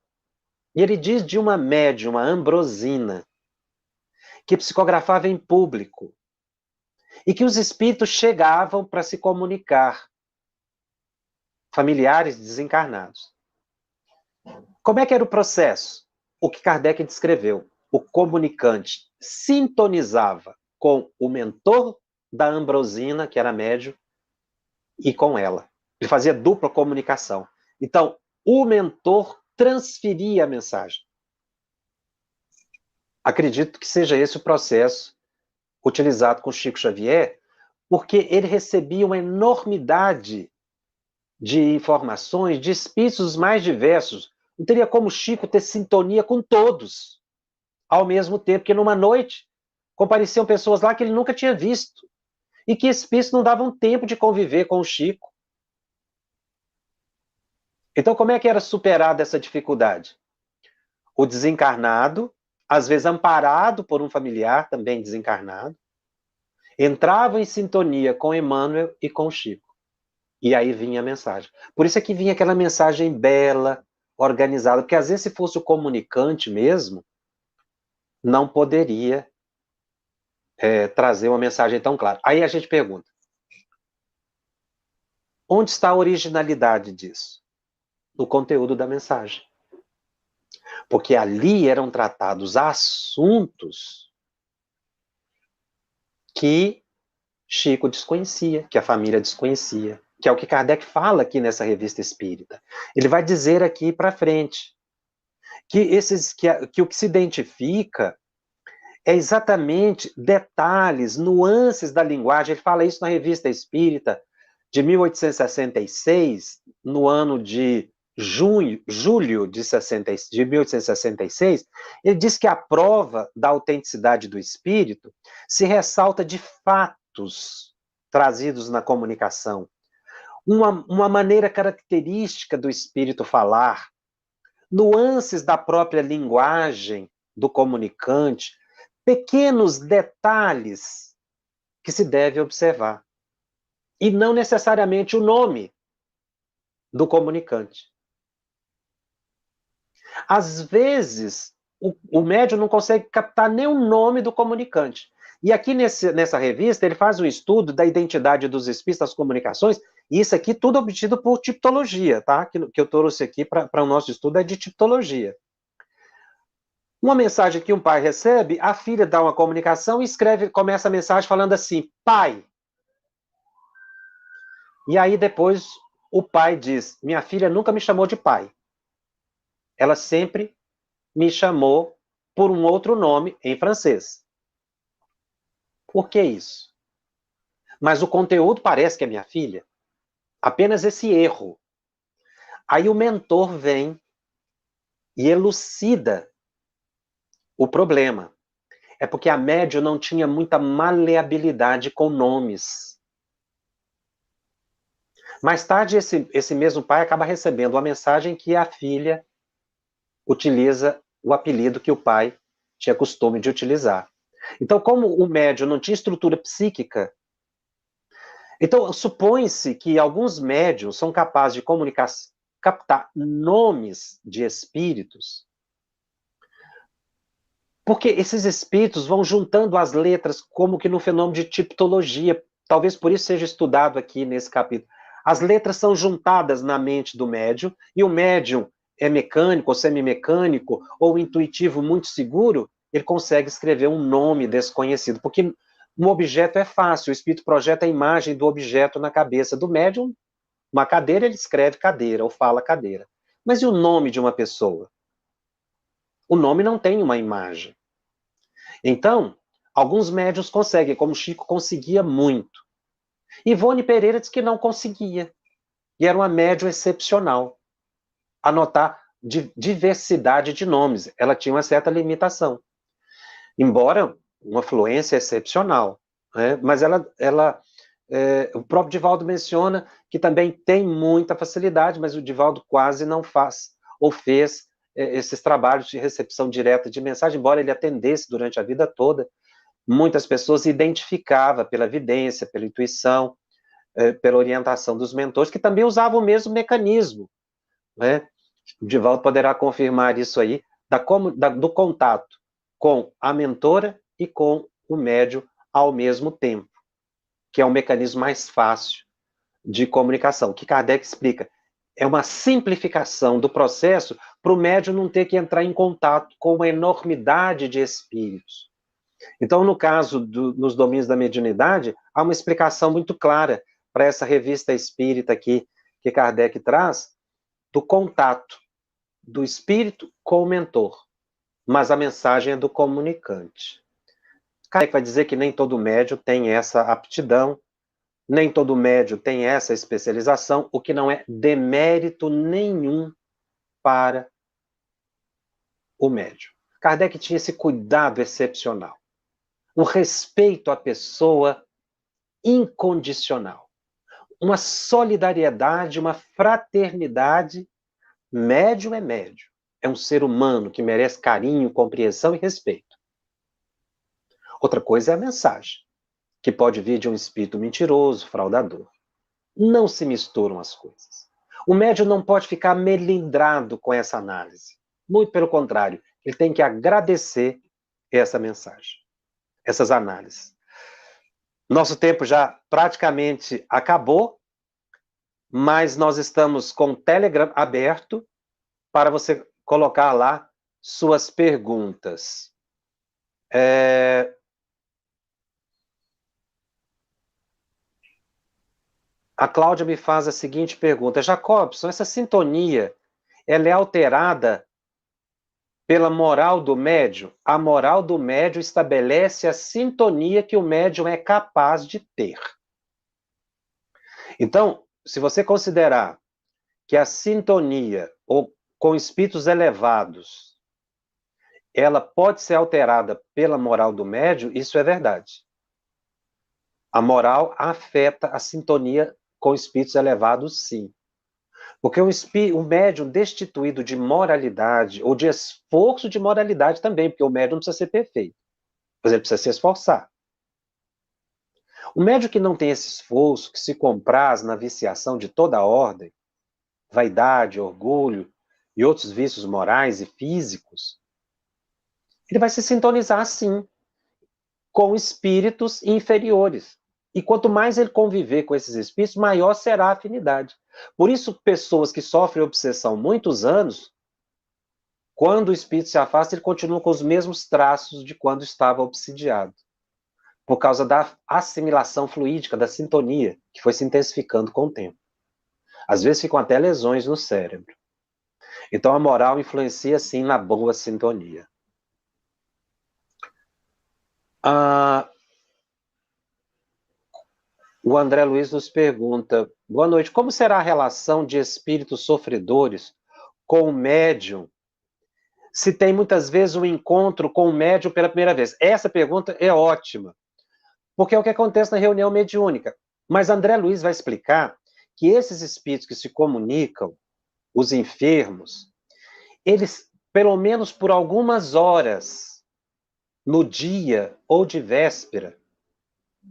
E ele diz de uma médiuma, Ambrosina, que psicografava em público e que os espíritos chegavam para se comunicar, familiares desencarnados. Como é que era o processo? O que Kardec descreveu. O comunicante sintonizava com o mentor da Ambrosina, que era médium, e com ela. Ele fazia dupla comunicação. Então, o mentor transferia a mensagem. Acredito que seja esse o processo utilizado com Chico Xavier, porque ele recebia uma enormidade de informações de espíritos mais diversos. Não teria como Chico ter sintonia com todos ao mesmo tempo, que numa noite compareciam pessoas lá que ele nunca tinha visto e que espíritos não davam tempo de conviver com o Chico. Então, como é que era superada essa dificuldade? O desencarnado, às vezes amparado por um familiar também desencarnado, entrava em sintonia com Emmanuel e com Chico. E aí vinha a mensagem. Por isso é que vinha aquela mensagem bela, organizada, porque às vezes se fosse o comunicante mesmo, não poderia trazer uma mensagem tão clara. Aí a gente pergunta, onde está a originalidade disso? No conteúdo da mensagem. Porque ali eram tratados assuntos que Chico desconhecia, que a família desconhecia, que é o que Kardec fala aqui nessa revista espírita. Ele vai dizer aqui para frente que o que se identifica é exatamente detalhes, nuances da linguagem. Ele fala isso na revista espírita de 1866, no ano de julho de 1866, ele diz que a prova da autenticidade do espírito se ressalta de fatos trazidos na comunicação, uma maneira característica do espírito falar, nuances da própria linguagem do comunicante, pequenos detalhes que se deve observar. E não necessariamente o nome do comunicante. Às vezes, o médium não consegue captar nem o nome do comunicante. E aqui nessa revista, ele faz um estudo da identidade dos espíritos, das comunicações, e isso aqui tudo obtido por tipologia, tá? Que eu trouxe aqui para o nosso estudo é de tipologia. Uma mensagem que um pai recebe, a filha dá uma comunicação e começa a mensagem falando assim, pai. E aí depois o pai diz, minha filha nunca me chamou de pai. Ela sempre me chamou por um outro nome em francês. Por que isso? Mas o conteúdo parece que é minha filha. Apenas esse erro. Aí o mentor vem e elucida o problema. É porque a médium não tinha muita maleabilidade com nomes. Mais tarde, esse mesmo pai acaba recebendo uma mensagem que a filha utiliza o apelido que o pai tinha costume de utilizar. Então, como o médium não tinha estrutura psíquica, Então, supõe-se que alguns médiuns são capazes de captar nomes de espíritos, porque esses espíritos vão juntando as letras como que no fenômeno de tipologia, talvez por isso seja estudado aqui nesse capítulo. As letras são juntadas na mente do médium, e o médium é mecânico, ou semimecânico, ou intuitivo muito seguro, ele consegue escrever um nome desconhecido, porque um objeto é fácil, o espírito projeta a imagem do objeto na cabeça do médium, uma cadeira, ele escreve cadeira, ou fala cadeira. Mas e o nome de uma pessoa? O nome não tem uma imagem. Então, alguns médiuns conseguem, como Chico conseguia muito. Ivone Pereira disse que não conseguia. E era uma médium excepcional. Anotar diversidade de nomes. Ela tinha uma certa limitação. Embora uma fluência excepcional. Né? Mas o próprio Divaldo menciona que também tem muita facilidade, mas o Divaldo quase não faz, ou fez esses trabalhos de recepção direta de mensagem, embora ele atendesse durante a vida toda. Muitas pessoas identificavam pela vidência, pela intuição, pela orientação dos mentores, que também usavam o mesmo mecanismo. Né? O Divaldo poderá confirmar isso aí, do contato com a mentora e com o médium ao mesmo tempo, que é o mecanismo mais fácil de comunicação, que Kardec explica. É uma simplificação do processo para o médium não ter que entrar em contato com uma enormidade de espíritos. Então, no caso nos domínios da mediunidade, há uma explicação muito clara para essa revista espírita aqui que Kardec traz, do contato do espírito com o mentor. Mas a mensagem é do comunicante. Kardec vai dizer que nem todo médium tem essa aptidão, nem todo médium tem essa especialização, o que não é demérito nenhum para o médium. Kardec tinha esse cuidado excepcional. O respeito à pessoa incondicional. Uma solidariedade, uma fraternidade. Médium é médium. É um ser humano que merece carinho, compreensão e respeito. Outra coisa é a mensagem, que pode vir de um espírito mentiroso, fraudador. Não se misturam as coisas. O médium não pode ficar melindrado com essa análise. Muito pelo contrário, ele tem que agradecer essa mensagem, essas análises. Nosso tempo já praticamente acabou, mas nós estamos com o Telegram aberto para você colocar lá suas perguntas. A Cláudia me faz a seguinte pergunta: Jacobson, essa sintonia, ela é alterada pela moral do médium? A moral do médium estabelece a sintonia que o médium é capaz de ter. Então, se você considerar que a sintonia ou com espíritos elevados, ela pode ser alterada pela moral do médium, isso é verdade. A moral afeta a sintonia com espíritos elevados, sim. Porque o médium destituído de moralidade, ou de esforço de moralidade também, porque o médium não precisa ser perfeito, mas ele precisa se esforçar. O médium que não tem esse esforço, que se compraz na viciação de toda a ordem, vaidade, orgulho e outros vícios morais e físicos, ele vai se sintonizar, sim, com espíritos inferiores. E quanto mais ele conviver com esses espíritos, maior será a afinidade. Por isso, pessoas que sofrem obsessão muitos anos, quando o espírito se afasta, ele continua com os mesmos traços de quando estava obsidiado. Por causa da assimilação fluídica, da sintonia, que foi se intensificando com o tempo. Às vezes ficam até lesões no cérebro. Então a moral influencia, sim, na boa sintonia. O André Luiz nos pergunta: boa noite, como será a relação de espíritos sofredores com o médium, se tem muitas vezes um encontro com o médium pela primeira vez? Essa pergunta é ótima, porque é o que acontece na reunião mediúnica. Mas André Luiz vai explicar que esses espíritos que se comunicam, os enfermos, eles, pelo menos por algumas horas, no dia ou de véspera,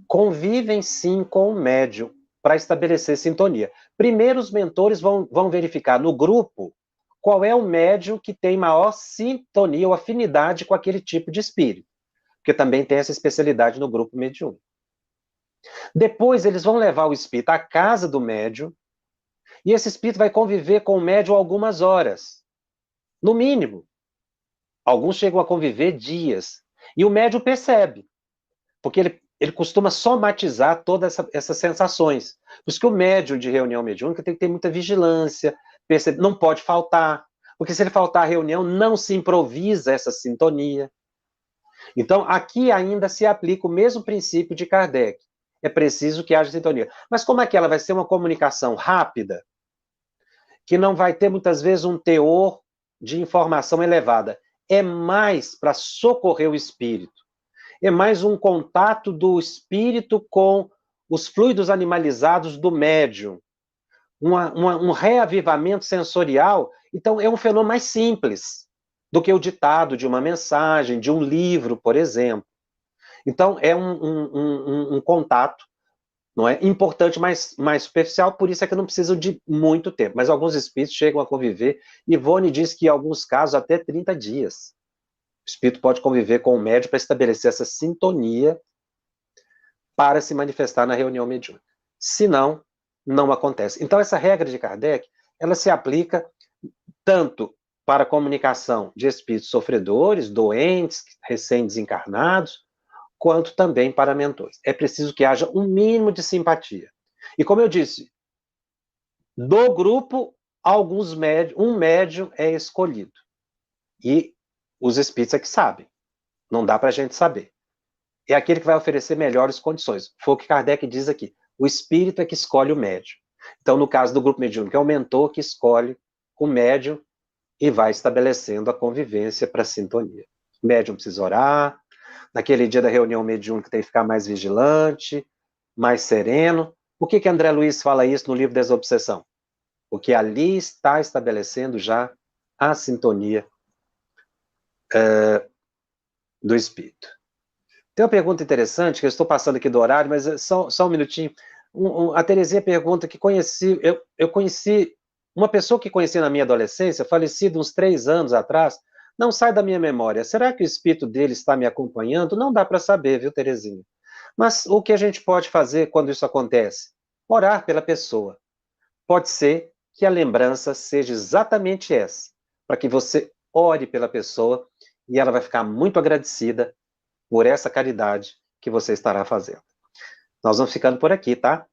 convivem sim com o médium para estabelecer sintonia. Primeiro, os mentores vão verificar no grupo qual é o médium que tem maior sintonia ou afinidade com aquele tipo de espírito, porque também tem essa especialidade no grupo mediúnico. Depois, eles vão levar o espírito à casa do médium, e esse espírito vai conviver com o médium algumas horas, no mínimo. Alguns chegam a conviver dias. E o médium percebe, porque ele costuma somatizar todas essas sensações. Por isso que o médium de reunião mediúnica tem que ter muita vigilância, não pode faltar, porque se ele faltar à reunião, não se improvisa essa sintonia. Então, aqui ainda se aplica o mesmo princípio de Kardec. É preciso que haja sintonia. Mas como é que ela vai ser uma comunicação rápida, que não vai ter muitas vezes um teor de informação elevada? É mais para socorrer o espírito. É mais um contato do espírito com os fluidos animalizados do médium. Um reavivamento sensorial. Então, é um fenômeno mais simples do que o ditado de uma mensagem, de um livro, por exemplo. Então, é um contato, não é importante, mais superficial, por isso é que não precisam de muito tempo. Mas alguns espíritos chegam a conviver. Ivone diz que, em alguns casos, até 30 dias. O espírito pode conviver com o médium para estabelecer essa sintonia para se manifestar na reunião mediúnica. Senão, não acontece. Então, essa regra de Kardec, ela se aplica tanto para a comunicação de espíritos sofredores, doentes, recém-desencarnados, quanto também para mentores. É preciso que haja um mínimo de simpatia. E como eu disse, do grupo, um médium é escolhido. E os espíritos é que sabem. Não dá para a gente saber. É aquele que vai oferecer melhores condições. Foi o que Kardec diz aqui. O espírito é que escolhe o médium. Então, no caso do grupo mediúnico, é o mentor que escolhe o médium e vai estabelecendo a convivência para a sintonia. O médium precisa orar. Naquele dia da reunião mediúnica tem que ficar mais vigilante, mais sereno. Por que André Luiz fala isso no livro Desobsessão? Porque ali está estabelecendo já a sintonia do espírito. Tem uma pergunta interessante, que eu estou passando aqui do horário, mas só um minutinho. A Terezinha pergunta que eu conheci uma pessoa que conheci na minha adolescência, falecida uns 3 anos atrás, não sai da minha memória. Será que o espírito dele está me acompanhando? Não dá para saber, viu, Terezinha? Mas o que a gente pode fazer quando isso acontece? Orar pela pessoa. Pode ser que a lembrança seja exatamente essa, para que você ore pela pessoa e ela vai ficar muito agradecida por essa caridade que você estará fazendo. Nós vamos ficando por aqui, tá?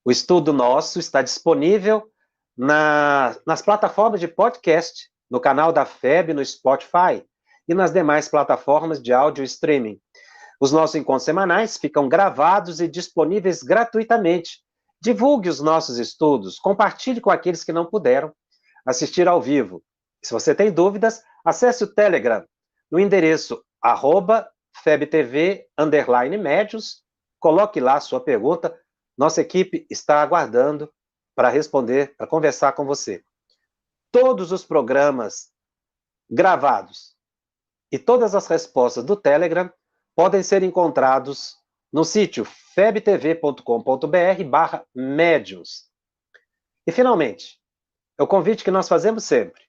O estudo nosso está disponível nas plataformas de podcast, no canal da FEB, no Spotify e nas demais plataformas de áudio streaming. Os nossos encontros semanais ficam gravados e disponíveis gratuitamente. Divulgue os nossos estudos, compartilhe com aqueles que não puderam assistir ao vivo. Se você tem dúvidas, acesse o Telegram no endereço @FebTV_médios, coloque lá a sua pergunta. Nossa equipe está aguardando para responder, para conversar com você. Todos os programas gravados e todas as respostas do Telegram podem ser encontrados no sítio febtv.com.br/médiuns. E, finalmente, é o convite que nós fazemos sempre.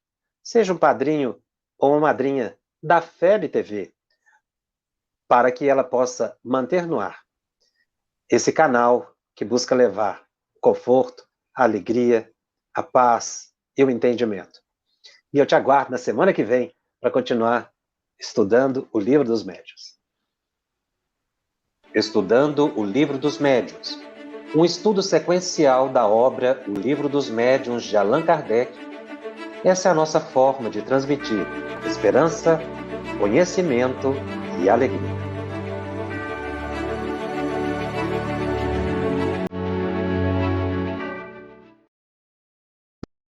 Seja um padrinho ou uma madrinha da FEB TV, para que ela possa manter no ar esse canal que busca levar conforto, a alegria, a paz e o entendimento. E eu te aguardo na semana que vem para continuar estudando o Livro dos Médiuns. Estudando o Livro dos Médiuns, um estudo sequencial da obra O Livro dos Médiuns de Allan Kardec. Essa é a nossa forma de transmitir esperança, conhecimento e alegria.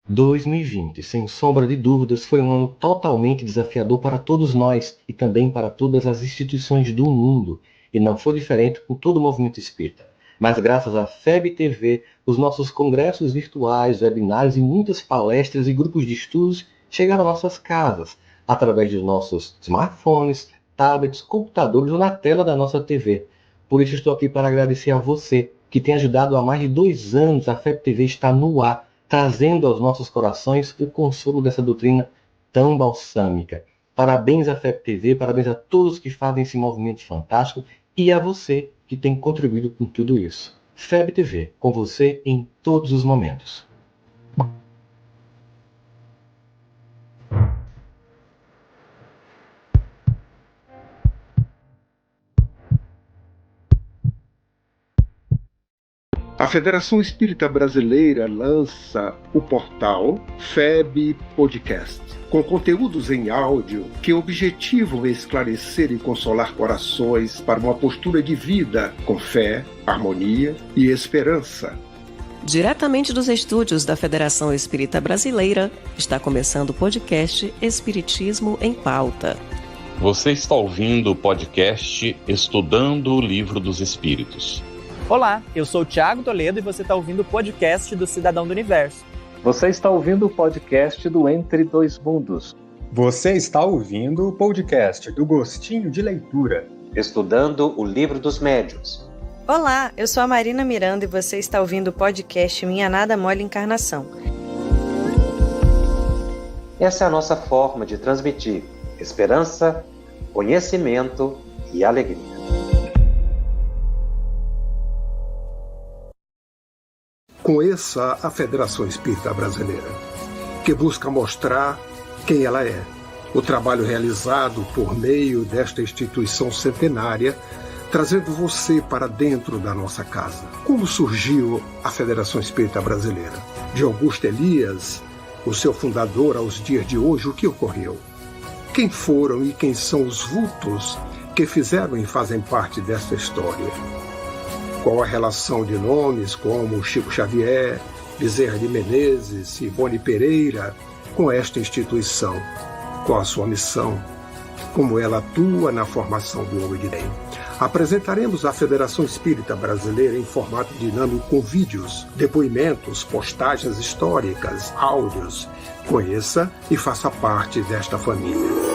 Em 2020, sem sombra de dúvidas, foi um ano totalmente desafiador para todos nós e também para todas as instituições do mundo, e não foi diferente com todo o movimento espírita. Mas graças à FEB TV, os nossos congressos virtuais, webinários e muitas palestras e grupos de estudos chegaram às nossas casas, através dos nossos smartphones, tablets, computadores ou na tela da nossa TV. Por isso estou aqui para agradecer a você que tem ajudado há mais de 2 anos a FEB TV estar no ar, trazendo aos nossos corações o consolo dessa doutrina tão balsâmica. Parabéns à FEB TV, parabéns a todos que fazem esse movimento fantástico e a você que tem contribuído com tudo isso. FEB TV, com você em todos os momentos. A Federação Espírita Brasileira lança o portal FEB Podcast, com conteúdos em áudio que objetivam esclarecer e consolar corações para uma postura de vida com fé, harmonia e esperança. Diretamente dos estúdios da Federação Espírita Brasileira, está começando o podcast Espiritismo em Pauta. Você está ouvindo o podcast Estudando o Livro dos Espíritos. Olá, eu sou o Thiago Toledo e você está ouvindo o podcast do Cidadão do Universo. Você está ouvindo o podcast do Entre Dois Mundos. Você está ouvindo o podcast do Gostinho de Leitura. Estudando o Livro dos Médiuns. Olá, eu sou a Marina Miranda e você está ouvindo o podcast Minha Nada Mole Encarnação. Essa é a nossa forma de transmitir esperança, conhecimento e alegria. Conheça a Federação Espírita Brasileira, que busca mostrar quem ela é. O trabalho realizado por meio desta instituição centenária, trazendo você para dentro da nossa casa. Como surgiu a Federação Espírita Brasileira? De Augusto Elias, o seu fundador, aos dias de hoje, o que ocorreu? Quem foram e quem são os vultos que fizeram e fazem parte desta história? Qual a relação de nomes como Chico Xavier, Bezerra de Menezes e Ivone Pereira com esta instituição? Qual a sua missão? Como ela atua na formação do homem de bem? Apresentaremos a Federação Espírita Brasileira em formato dinâmico com vídeos, depoimentos, postagens históricas, áudios. Conheça e faça parte desta família.